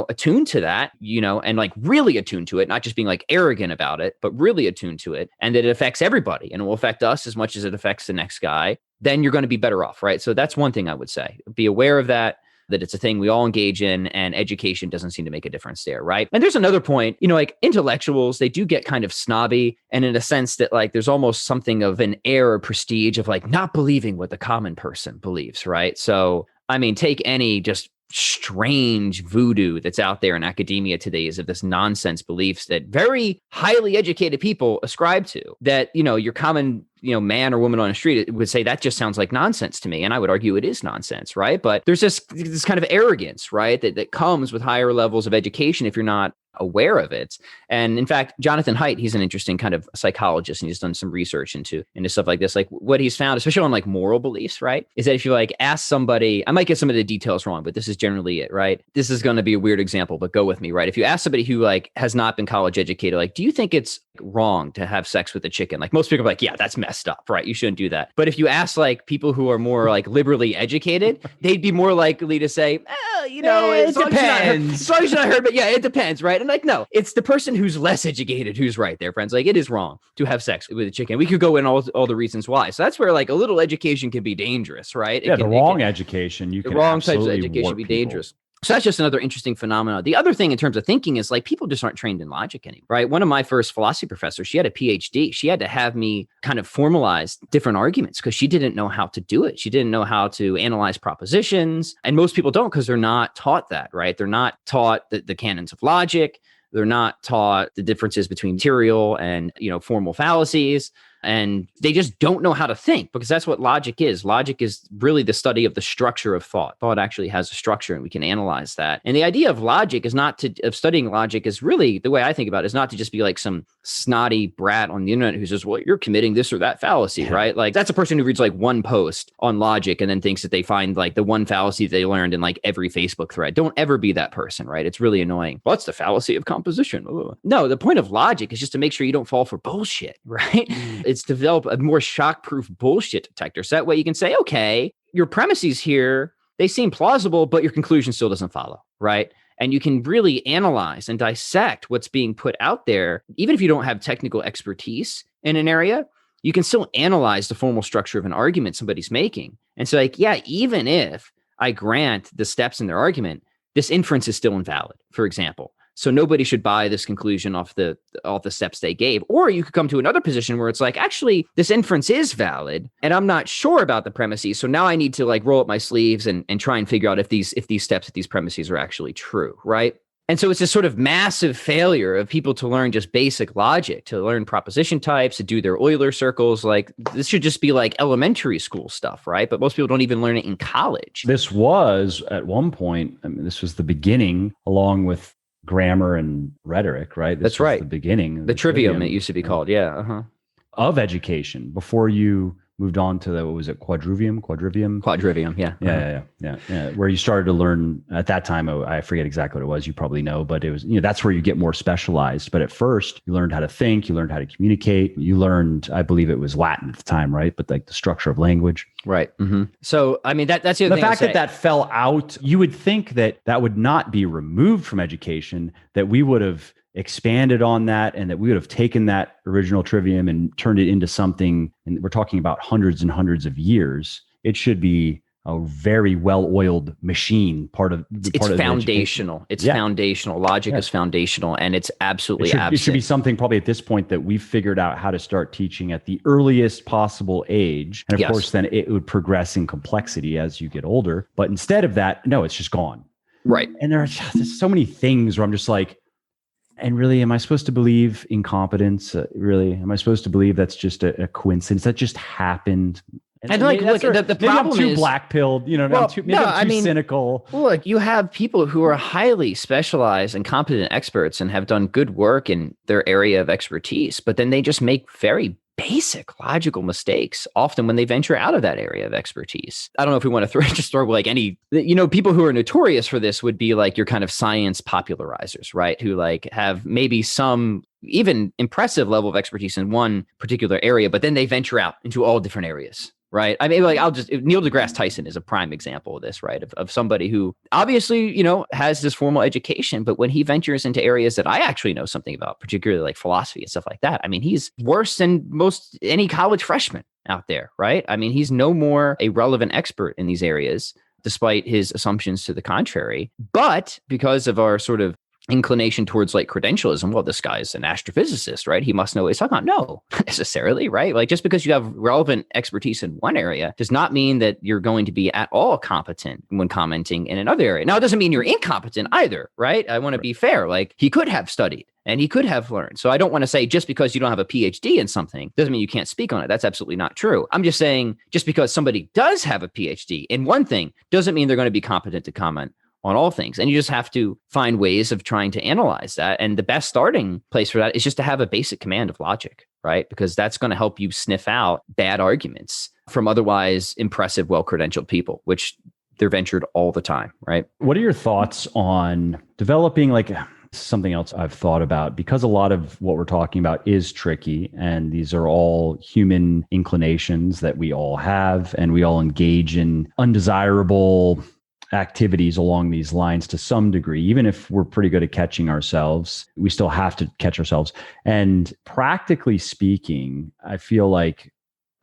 attuned to that, and like really attuned to it, not just being like arrogant about it, but really attuned to it, and that it affects everybody and it will affect us as much as it affects the next guy, then you're going to be better off, right? So that's one thing I would say. Be aware of that it's a thing we all engage in, and education doesn't seem to make a difference there, right? And there's another point, like intellectuals, they do get kind of snobby, and in a sense that like there's almost something of an air or prestige of like not believing what the common person believes, right? So, I mean, take any just strange voodoo that's out there in academia today is of this nonsense beliefs that very highly educated people ascribe to, that, your common, man or woman on the street would say that just sounds like nonsense to me. And I would argue it is nonsense, right? But there's this kind of arrogance, right? That comes with higher levels of education if you're not aware of it. And in fact, Jonathan Haidt, he's an interesting kind of psychologist, and he's done some research into stuff like this. Like what he's found, especially on like moral beliefs, right, is that if you like ask somebody, I might get some of the details wrong, but this is generally it, right? This is going to be a weird example, but go with me, right? If you ask somebody who like has not been college educated, like, do you think it's wrong to have sex with a chicken? Like most people are like, yeah, that's messed up, right? You shouldn't do that. But if you ask like people who are more like liberally educated, they'd be more likely to say, it depends. As long as you're not hurt, but yeah, it depends, right? And like, no, it's the person who's less educated who's right there, friends. Like it is wrong to have sex with a chicken. We could go in all the reasons why. So that's where like a little education can be dangerous, right? The wrong education, the wrong types of education be dangerous. So that's just another interesting phenomenon. The other thing in terms of thinking is like people just aren't trained in logic anymore, right? One of my first philosophy professors, she had a PhD. She had to have me kind of formalize different arguments because she didn't know how to do it. She didn't know how to analyze propositions. And most people don't because they're not taught that, right? They're not taught the canons of logic. They're not taught the differences between material and, formal fallacies. And they just don't know how to think because that's what logic is. Logic is really the study of the structure of thought. Thought actually has a structure and we can analyze that. And the idea of logic is of studying logic is really, the way I think about it, is not to just be like some snotty brat on the internet who says, well, you're committing this or that fallacy, right? Like that's a person who reads like one post on logic and then thinks that they find like the one fallacy they learned in like every Facebook thread. Don't ever be that person, right? It's really annoying. Well, that's the fallacy of composition. Ugh. No, the point of logic is just to make sure you don't fall for bullshit, right? It's develop a more shock-proof bullshit detector. So that way you can say, okay, your premises here, they seem plausible, but your conclusion still doesn't follow, right? And you can really analyze and dissect what's being put out there. Even if you don't have technical expertise in an area, you can still analyze the formal structure of an argument somebody's making. And so like, yeah, even if I grant the steps in their argument, this inference is still invalid, for example. So nobody should buy this conclusion off the steps they gave. Or you could come to another position where it's like, actually, this inference is valid, and I'm not sure about the premises. So now I need to like roll up my sleeves and try and figure out if these steps, if these premises are actually true, right? And so it's this sort of massive failure of people to learn just basic logic, to learn proposition types, to do their Euler circles. Like this should just be like elementary school stuff, right? But most people don't even learn it in college. This was at one point, I mean, this was the beginning along with grammar and rhetoric, right? That's right. The beginning. The trivium, it used to be called. Yeah. Uh-huh. Of education before you moved on to what was it? Quadrivium. Yeah. Yeah. Where you started to learn at that time. I forget exactly what it was. You probably know, but it was, that's where you get more specialized. But at first you learned how to think, you learned how to communicate, you learned, I believe it was Latin at the time, right? But like the structure of language. Right. Mm-hmm. So, I mean, that's the other thing. The fact that fell out, you would think that would not be removed from education, that we would have expanded on that and that we would have taken that original trivium and turned it into something, and we're talking about hundreds and hundreds of years. It should be a very well-oiled machine. It's foundational. It's foundational. Logic is foundational, and it's absolutely absent. It should be something probably at this point that we've figured out how to start teaching at the earliest possible age. And of course, then it would progress in complexity as you get older. But instead of that, no, it's just gone. Right. And there's so many things where I'm just like, and really, am I supposed to believe incompetence? Really, am I supposed to believe that's just a coincidence? That just happened? And like, look, the problem I'm too black-pilled, I'm too cynical. Look, you have people who are highly specialized and competent experts and have done good work in their area of expertise, but then they just make very basic logical mistakes often when they venture out of that area of expertise. I don't know if we want to just throw like any, people who are notorious for this would be like your kind of science popularizers, right? Who like have maybe some even impressive level of expertise in one particular area, but then they venture out into all different areas. Right. I mean, like Neil deGrasse Tyson is a prime example of this, right? Of somebody who obviously, has this formal education, but when he ventures into areas that I actually know something about, particularly like philosophy and stuff like that, I mean, he's worse than most any college freshman out there, right? I mean, he's no more a relevant expert in these areas, despite his assumptions to the contrary. But because of our sort of inclination towards like credentialism, well, this guy's an astrophysicist, right? He must know what he's talking about. No, necessarily, right? Like just because you have relevant expertise in one area does not mean that you're going to be at all competent when commenting in another area. Now, it doesn't mean you're incompetent either, right? I want to be fair. Like he could have studied and he could have learned. So I don't want to say just because you don't have a PhD in something doesn't mean you can't speak on it. That's absolutely not true. I'm just saying just because somebody does have a PhD in one thing doesn't mean they're going to be competent to comment on all things. And you just have to find ways of trying to analyze that. And the best starting place for that is just to have a basic command of logic, right? Because that's going to help you sniff out bad arguments from otherwise impressive, well-credentialed people, which they're ventured all the time, right? What are your thoughts on developing like something else I've thought about, because a lot of what we're talking about is tricky, and these are all human inclinations that we all have, and we all engage in undesirable activities along these lines to some degree. Even if we're pretty good at catching ourselves, we still have to catch ourselves. And practically speaking, I feel like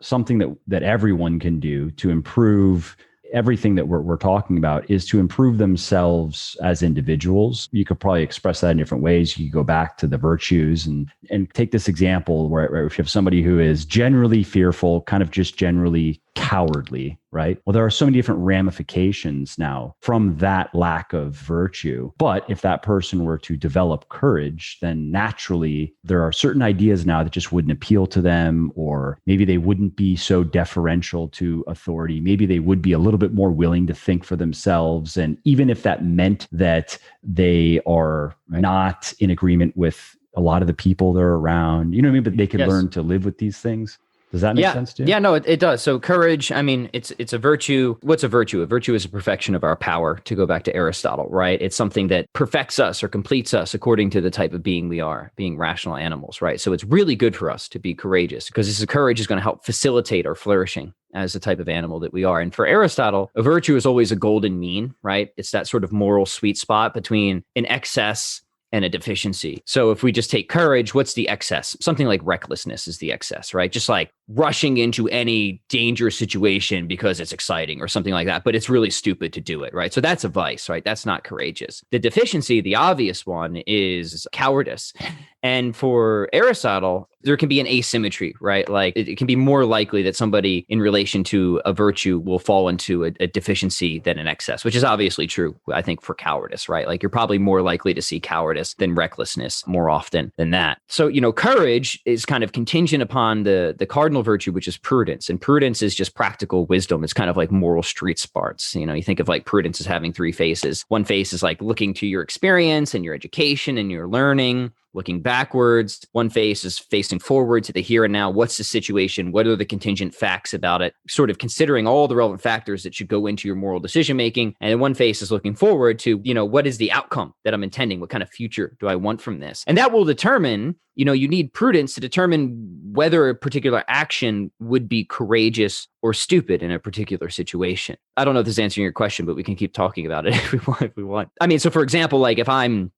something that everyone can do to improve everything that we're talking about is to improve themselves as individuals. You could probably express that in different ways. You could go back to the virtues and take this example where if you have somebody who is generally fearful, kind of just generally cowardly, right? Well, there are so many different ramifications now from that lack of virtue. But if that person were to develop courage, then naturally there are certain ideas now that just wouldn't appeal to them, or maybe they wouldn't be so deferential to authority. Maybe they would be a little bit more willing to think for themselves. And even if that meant that they are not in agreement with a lot of the people they're around, you know what I mean? But they could learn to live with these things. Does that make sense to you? Yeah, no, it does. So courage, I mean, it's a virtue. What's a virtue? A virtue is a perfection of our power, to go back to Aristotle, right? It's something that perfects us or completes us according to the type of being we are, being rational animals, right? So it's really good for us to be courageous, because this courage is going to help facilitate our flourishing as the type of animal that we are. And for Aristotle, a virtue is always a golden mean, right? It's that sort of moral sweet spot between an excess and a deficiency. So if we just take courage, what's the excess? Something like recklessness is the excess, right? Just like rushing into any dangerous situation because it's exciting or something like that, but it's really stupid to do it, right? So that's a vice, right? That's not courageous. The deficiency, the obvious one, is cowardice. And for Aristotle, there can be an asymmetry, right? Like it can be more likely that somebody in relation to a virtue will fall into a deficiency than an excess, which is obviously true, I think, for cowardice, right? Like you're probably more likely to see cowardice than recklessness more often than that. So, courage is kind of contingent upon the cardinal virtue, which is prudence. And prudence is just practical wisdom. It's kind of like moral street smarts. You think of like prudence as having three faces. One face is like looking to your experience and your education and your learning. Looking backwards, one face is facing forward to the here and now. What's the situation? What are the contingent facts about it? Sort of considering all the relevant factors that should go into your moral decision making. And then one face is looking forward to, what is the outcome that I'm intending? What kind of future do I want from this? And that will determine, you need prudence to determine whether a particular action would be courageous or stupid in a particular situation. I don't know if this is answering your question, but we can keep talking about it if we want. I mean, so for example, like if I'm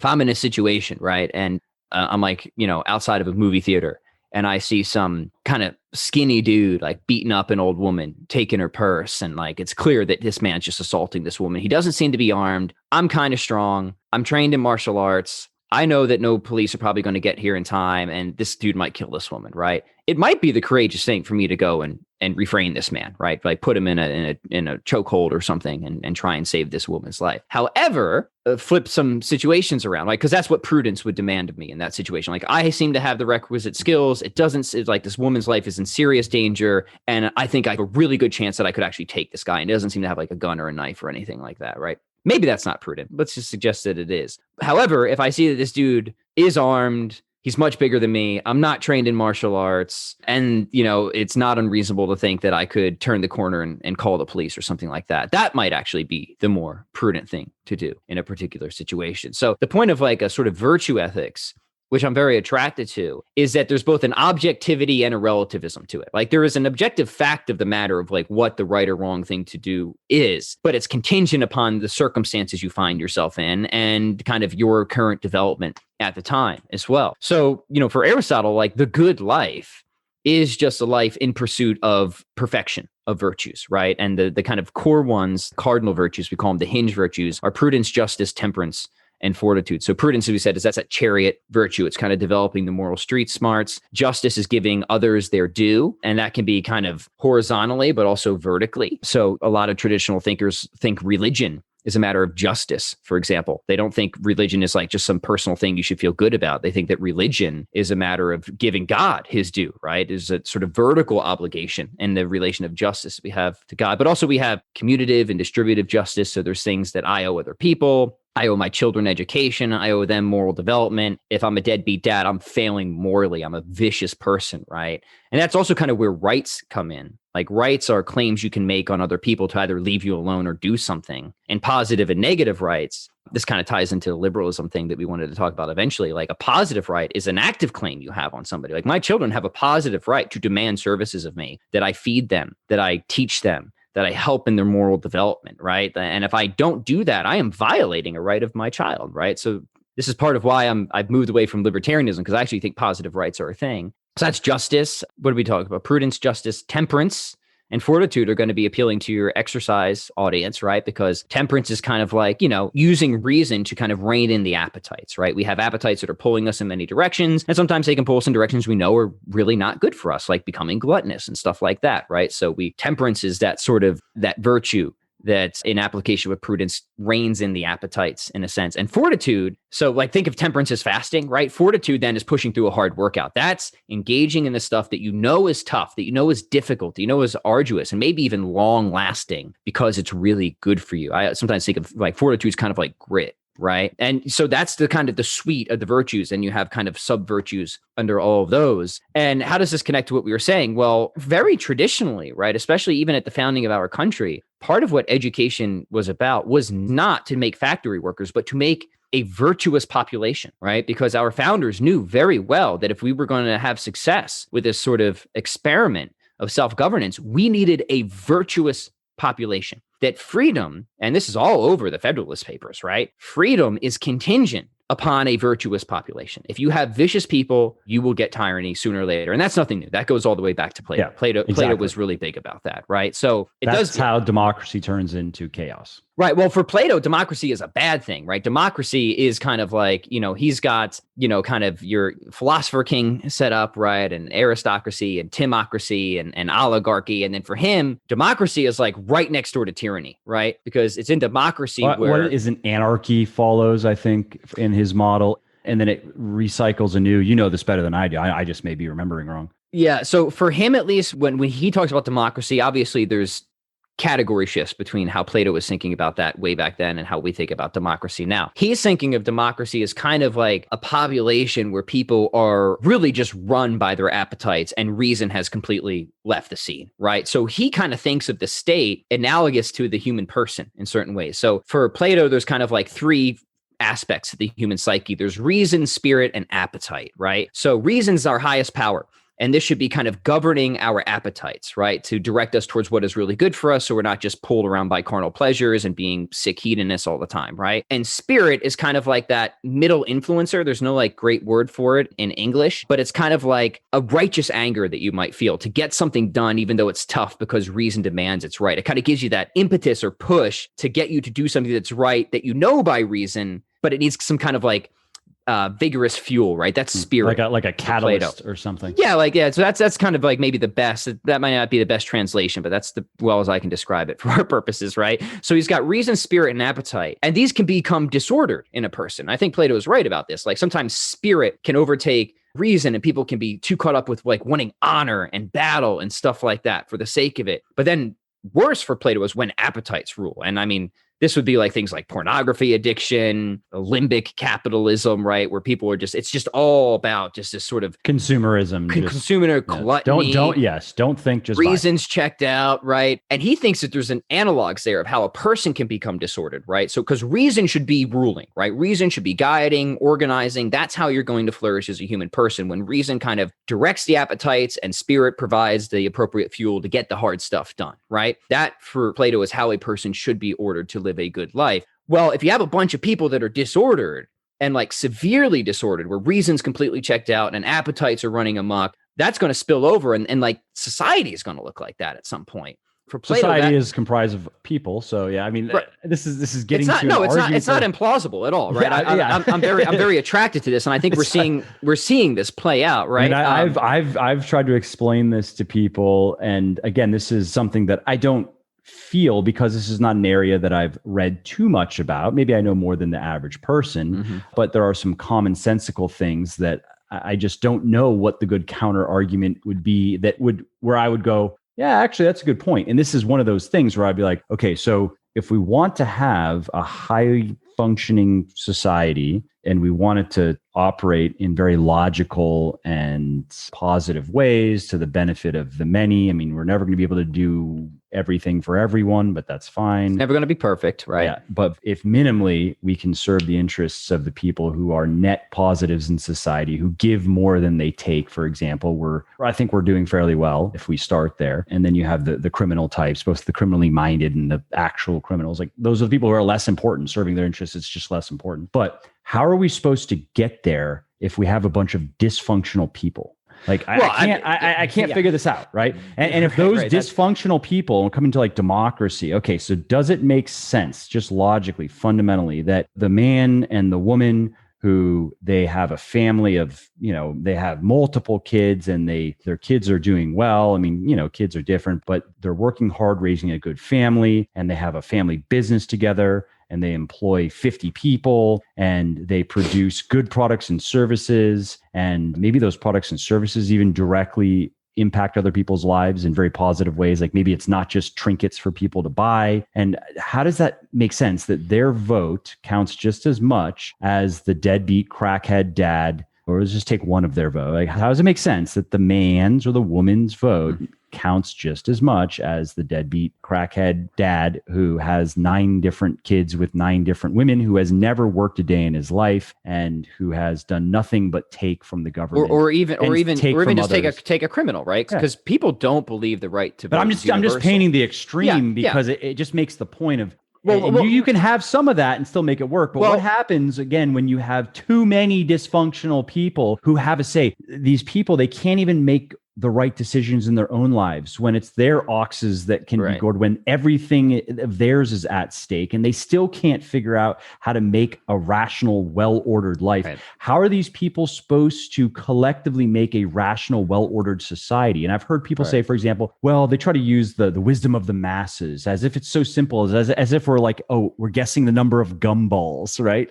in a situation, right, and I'm like, outside of a movie theater, and I see some kind of skinny dude like beating up an old woman, taking her purse, and like it's clear that this man's just assaulting this woman. He doesn't seem to be armed. I'm kind of strong. I'm trained in martial arts. I know that no police are probably going to get here in time, and this dude might kill this woman, right? It might be the courageous thing for me to go and refrain this man, right? Like put him in a chokehold or something and try and save this woman's life. However, flip some situations around, right? Because that's what prudence would demand of me in that situation. Like I seem to have the requisite skills. It's like this woman's life is in serious danger, and I think I have a really good chance that I could actually take this guy, and he doesn't seem to have like a gun or a knife or anything like that, right? Maybe that's not prudent. Let's just suggest that it is. However, if I see that this dude is armed, He's much bigger than me. I'm not trained in martial arts. And, it's not unreasonable to think that I could turn the corner and call the police or something like that. That might actually be the more prudent thing to do in a particular situation. So the point of like a sort of virtue ethics, which I'm very attracted to, is that there's both an objectivity and a relativism to it. Like there is an objective fact of the matter of like what the right or wrong thing to do is, but it's contingent upon the circumstances you find yourself in and kind of your current development at the time as well. So, for Aristotle, like the good life is just a life in pursuit of perfection, of virtues, right? And the kind of core ones, cardinal virtues, we call them the hinge virtues, are prudence, justice, temperance, and fortitude. So prudence, as we said, that's that chariot virtue. It's kind of developing the moral street smarts. Justice is giving others their due, and that can be kind of horizontally, but also vertically. So a lot of traditional thinkers think religion is a matter of justice, for example. They don't think religion is like just some personal thing you should feel good about. They think that religion is a matter of giving God his due, right? Is a sort of vertical obligation and the relation of justice we have to God. But also we have commutative and distributive justice. So there's things that I owe other people. I owe my children education. I owe them moral development. If I'm a deadbeat dad, I'm failing morally. I'm a vicious person, right? And that's also kind of where rights come in. Like rights are claims you can make on other people to either leave you alone or do something. And positive and negative rights, this kind of ties into the liberalism thing that we wanted to talk about eventually. Like a positive right is an active claim you have on somebody. Like my children have a positive right to demand services of me, that I feed them, that I teach them, that I help in their moral development, right? And if I don't do that, I am violating a right of my child, right? So this is part of why I've moved away from libertarianism, because I actually think positive rights are a thing. So that's justice. What do we talk about? Prudence, justice, temperance, and fortitude are going to be appealing to your exercise audience, right? Because temperance is kind of like, using reason to kind of rein in the appetites, right? We have appetites that are pulling us in many directions, and sometimes they can pull us in directions we know are really not good for us, like becoming gluttonous and stuff like that, right? So temperance is that sort of that virtue that in application with prudence reins in the appetites in a sense. And fortitude, so like think of temperance as fasting, right? Fortitude then is pushing through a hard workout. That's engaging in the stuff that you know is tough, that you know is difficult, that you know is arduous, and maybe even long lasting because it's really good for you. I sometimes think of like fortitude is kind of like grit. Right. And so that's the kind of the suite of the virtues. And you have kind of sub virtues under all of those. And how does this connect to what we were saying? Well, very traditionally, right, especially even at the founding of our country, part of what education was about was not to make factory workers, but to make a virtuous population, right? Because our founders knew very well that if we were going to have success with this sort of experiment of self-governance, we needed a virtuous population. That freedom, and this is all over the Federalist Papers, right? Freedom is contingent upon a virtuous population. If you have vicious people, you will get tyranny sooner or later. And that's nothing new. That goes all the way back to Plato. Yeah, Plato was really big about that, right? So that's how democracy turns into chaos. Right. Well, for Plato, democracy is a bad thing, right? Democracy is kind of like, he's got, kind of your philosopher king set up, right? And aristocracy and timocracy and oligarchy. And then for him, democracy is like right next door to tyranny, right? Because it's in democracy what is an anarchy follows, I think, in his model. And then it recycles anew. You know this better than I do. I just may be remembering wrong. Yeah. So for him, at least when he talks about democracy, obviously there's category shifts between how Plato was thinking about that way back then and how we think about democracy now. He's thinking of democracy as kind of like a population where people are really just run by their appetites and reason has completely left the scene, right? So he kind of thinks of the state analogous to the human person in certain ways. So for Plato, there's kind of like three aspects of the human psyche. There's reason, spirit, and appetite, right? So reason's our highest power. And this should be kind of governing our appetites, right? To direct us towards what is really good for us. So we're not just pulled around by carnal pleasures and being sick hedonists all the time, right? And spirit is kind of like that middle influencer. There's no like great word for it in English, but it's kind of like a righteous anger that you might feel to get something done, even though it's tough because reason demands it's right. It kind of gives you that impetus or push to get you to do something that's right that you know by reason, but it needs some kind of like vigorous fuel, right? That's spirit, like a catalyst or something. Yeah, so that's kind of like maybe the best. That might not be the best translation, but that's the well as I can describe it for our purposes, right? So he's got reason, spirit, and appetite, and these can become disordered in a person. I think Plato is right about this. Like sometimes spirit can overtake reason, and people can be too caught up with like wanting honor and battle and stuff like that for the sake of it. But then worse for Plato is when appetites rule, and I mean, this would be like things like pornography addiction, limbic capitalism, right? Where people are just, it's just all about just this sort of consumerism, consumer gluttony. Don't think just reasons checked out, right? And he thinks that there's an analogs there of how a person can become disordered, right? So because reason should be ruling, right? Reason should be guiding, organizing. That's how you're going to flourish as a human person, when reason kind of directs the appetites and spirit provides the appropriate fuel to get the hard stuff done, right? That for Plato is how a person should be ordered to live a good life. Well, if you have a bunch of people that are disordered and like severely disordered, where reason's completely checked out and appetites are running amok, that's going to spill over, and like society is going to look like that at some point. For Plato, society is comprised of people, so yeah. I mean, right. This is getting it's not implausible at all, right? I'm very attracted to this, and I think we're seeing this play out, right? I mean, I've tried to explain this to people, and again, this is something that I don't feel, because this is not an area that I've read too much about. Maybe I know more than the average person, but there are some commonsensical things that I just don't know what the good counter argument would be where I would go, yeah, actually, that's a good point. And this is one of those things where I'd be like, okay, so if we want to have a high functioning society and we want it to operate in very logical and positive ways to the benefit of the many, I mean, we're never going to be able to do everything for everyone, but that's fine. It's never going to be perfect, right? Yeah, but if minimally we can serve the interests of the people who are net positives in society, who give more than they take, for example, I think we're doing fairly well if we start there. And then you have the criminal types, both the criminally minded and the actual criminals. Like those are the people who are less important. Serving their interests is just less important. But how are we supposed to get there if we have a bunch of dysfunctional people? Like, I can't figure this out, right? And if those dysfunctional people come into like democracy, okay, so does it make sense, just logically, fundamentally, that the man and the woman who they have a family of, they have multiple kids and their kids are doing well. I mean, kids are different, but they're working hard, raising a good family, and they have a family business together, and they employ 50 people, and they produce good products and services. And maybe those products and services even directly impact other people's lives in very positive ways. Like maybe it's not just trinkets for people to buy. And how does that make sense that their vote counts just as much as the deadbeat crackhead dad? Or let's just take one of their vote. Like, how does it make sense that the man's or the woman's vote counts just as much as the deadbeat crackhead dad who has 9 different kids with 9 different women, who has never worked a day in his life, and who has done nothing but take from the government, or even just take a criminal, right? Because people don't believe the right to vote. But I'm just painting the extreme because it just makes the point of. You can have some of that and still make it work. But what happens, again, when you have too many dysfunctional people who have a say? These people, they can't even make the right decisions in their own lives when it's their oxes that can be gored, when everything of theirs is at stake, and they still can't figure out how to make a rational, well-ordered life. Right. How are these people supposed to collectively make a rational, well-ordered society? And I've heard people say, for example, well, they try to use the wisdom of the masses as if it's so simple, as if we're like, oh, we're guessing the number of gumballs, right?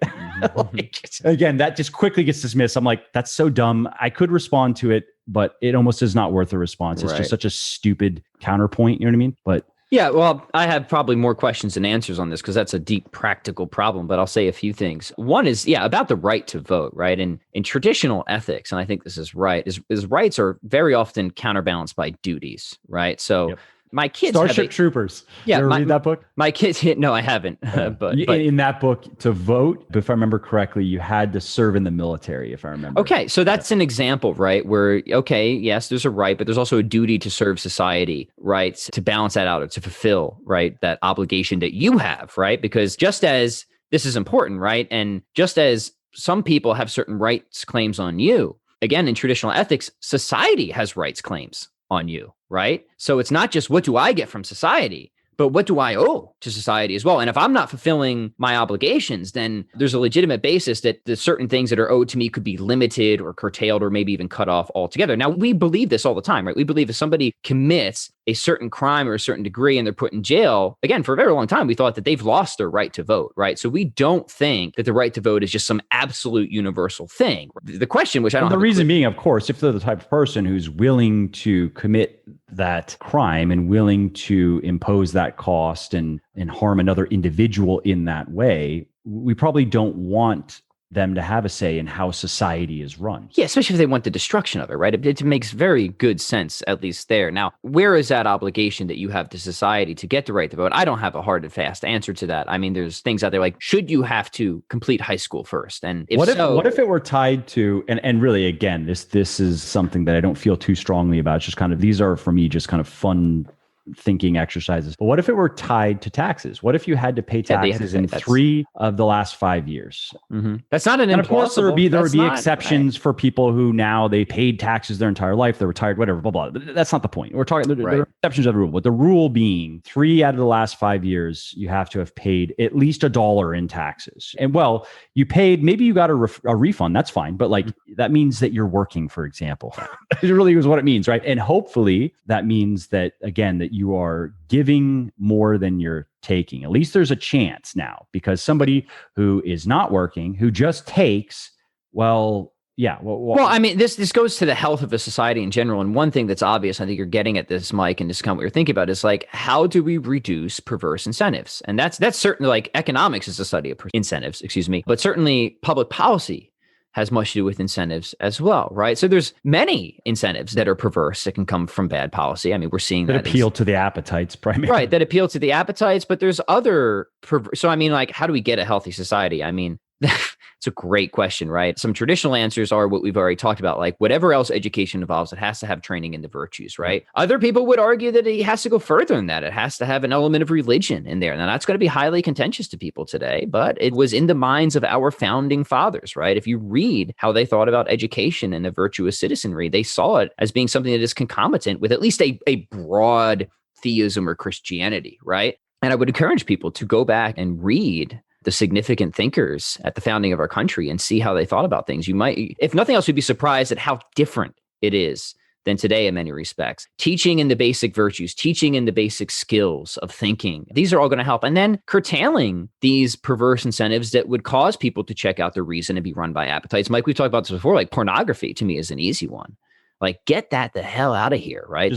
Again, that just quickly gets dismissed. I'm like, that's so dumb. I could respond to it, but it almost is not worth a response. It's just such a stupid counterpoint. You know what I mean? But yeah, well, I have probably more questions than answers on this because that's a deep practical problem, but I'll say a few things. One is, about the right to vote, right? And in traditional ethics, and I think this is right, is rights are very often counterbalanced by duties, right? So my kids Starship Troopers. Yeah, you ever read that book? My kids, no, I haven't. But in that book, to vote, if I remember correctly, you had to serve in the military. If I remember. Okay, so that's an example, right? Where yes, there's a right, but there's also a duty to serve society, right? To balance that out, or to fulfill, right, that obligation that you have, right? Because just as this is important, right, and just as some people have certain rights claims on you, again, in traditional ethics, society has rights claims on you, right? So it's not just what do I get from society, but what do I owe to society as well? And if I'm not fulfilling my obligations, then there's a legitimate basis that the certain things that are owed to me could be limited or curtailed or maybe even cut off altogether. Now, we believe this all the time, right? We believe if somebody commits a certain crime or a certain degree and they're put in jail, again, for a very long time, we thought that they've lost their right to vote, right? So we don't think that the right to vote is just some absolute universal thing. The question, which I don't The have reason being, of course, if they're the type of person who's willing to commit that crime and willing to impose that cost and harm another individual in that way, we probably don't want them to have a say in how society is run. Yeah, especially if they want the destruction of it, right? It makes very good sense, at least there. Now, where is that obligation that you have to society to get the right to vote? I don't have a hard and fast answer to that. I mean, there's things out there like, should you have to complete high school first? And if what if it were tied to, and really, again, this is something that I don't feel too strongly about. It's just kind of, these are for me just kind of fun thinking exercises. But what if it were tied to taxes? What if you had to pay taxes in 3 of the last 5 years? Mm-hmm. That's not an impossible. And of course, there would be exceptions for people who now they paid taxes their entire life, they're retired, whatever, blah, blah. That's not the point. We're talking, there are exceptions of the rule, but the rule being 3 out of the last 5 years, you have to have paid at least $1 in taxes. And well, you paid, maybe you got a refund, that's fine. But like, that means that you're working, for example. It really is what it means, right? And hopefully that means that, again, that you are giving more than you're taking. At least there's a chance now, because somebody who is not working, who just takes, well, yeah. Well, I mean, this goes to the health of a society in general. And one thing that's obvious, I think you're getting at this, Mike, and just kind of what you're thinking about is like, how do we reduce perverse incentives? And that's certainly, like, economics is a study of incentives, but certainly public policy has much to do with incentives as well, right? So there's many incentives that are perverse that can come from bad policy. I mean, we're seeing that appeal to the appetites primarily. Right, that appeal to the appetites, but there's other, so I mean, like, how do we get a healthy society? I mean, it's a great question, right? Some traditional answers are what we've already talked about, like whatever else education involves, it has to have training in the virtues, right? Other people would argue that it has to go further than that. It has to have an element of religion in there. Now, that's going to be highly contentious to people today, but it was in the minds of our founding fathers, right? If you read how they thought about education and a virtuous citizenry, they saw it as being something that is concomitant with at least a broad theism or Christianity, right? And I would encourage people to go back and read the significant thinkers at the founding of our country and see how they thought about things. You might, if nothing else, you'd be surprised at how different it is than today in many respects. Teaching in the basic virtues, teaching in the basic skills of thinking. These are all going to help. And then curtailing these perverse incentives that would cause people to check out their reason and be run by appetites. Mike, we've talked about this before, like pornography to me is an easy one. Like, get that the hell out of here, right?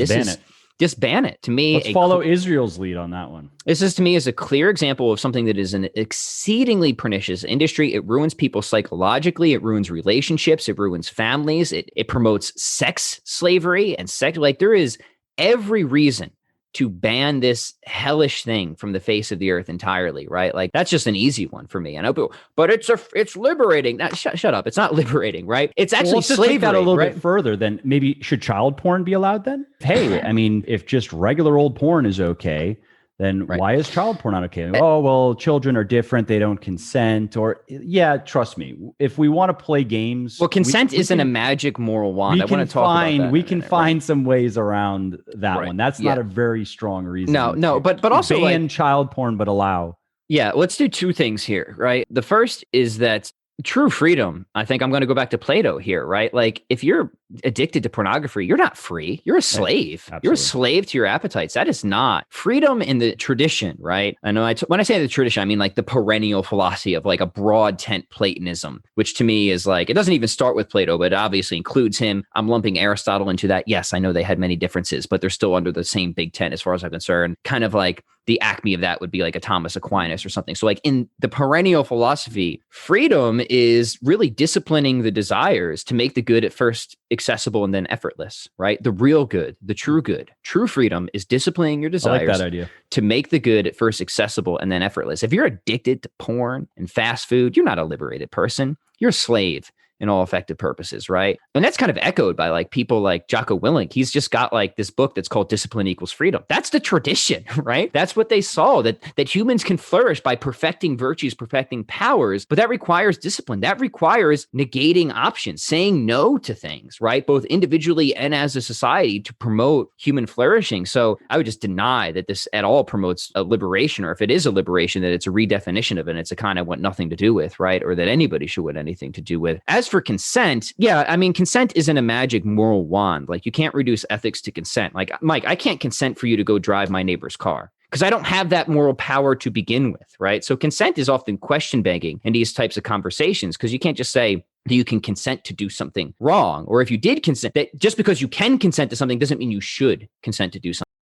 Just ban it. To me, let's follow Israel's lead on that one. This is, to me, is a clear example of something that is an exceedingly pernicious industry. It ruins people psychologically. It ruins relationships. It ruins families. It promotes sex slavery and sex. Like, there is every reason to ban this hellish thing from the face of the earth entirely, right? Like, that's just an easy one for me. And but it's liberating. Now, shut up. It's not liberating, right? It's actually slavery. Take that a little bit further. Then maybe should child porn be allowed? Then, hey, I mean, if just regular old porn is okay, then why is child porn not okay? Oh, well, children are different. They don't consent. Or, yeah, trust me, if we want to play games. Well, consent isn't a magic moral wand. I want to talk about that. We can find some ways around that one. That's not a very strong reason. No, but also ban child porn, but allow. Yeah, let's do two things here, right? The first is that true freedom, I think I'm going to go back to Plato here, right? Like, if you're addicted to pornography, you're not free. You're a slave. Absolutely. You're a slave to your appetites. That is not freedom in the tradition, right? I know when I say the tradition, I mean like the perennial philosophy of like a broad tent Platonism, which to me is like, it doesn't even start with Plato, but it obviously includes him. I'm lumping Aristotle into that. Yes, I know they had many differences, but they're still under the same big tent as far as I'm concerned. Kind of like the acme of that would be like a Thomas Aquinas or something. So like in the perennial philosophy, freedom is really disciplining the desires to make the good at first accessible and then effortless, right? The real good, the true good. True freedom is disciplining your desires. I like that idea. To make the good at first accessible and then effortless. If you're addicted to porn and fast food, you're not a liberated person. You're a slave in all effective purposes, right? And that's kind of echoed by like people like Jocko Willink. He's just got like this book that's called Discipline Equals Freedom. That's the tradition, right? That's what they saw, that humans can flourish by perfecting virtues, perfecting powers, but that requires discipline. That requires negating options, saying no to things, right? Both individually and as a society to promote human flourishing. So I would just deny that this at all promotes a liberation, or if it is a liberation, that it's a redefinition of it and it's a kind I want nothing to do with, right? Or that anybody should want anything to do with. As as for consent, yeah, I mean, consent isn't a magic moral wand. Like, you can't reduce ethics to consent. Like, Mike, I can't consent for you to go drive my neighbor's car because I don't have that moral power to begin with, right? So consent is often question begging in these types of conversations because you can't just say that you can consent to do something wrong. Or if you did consent, that just because you can consent to something doesn't mean you should consent to do something.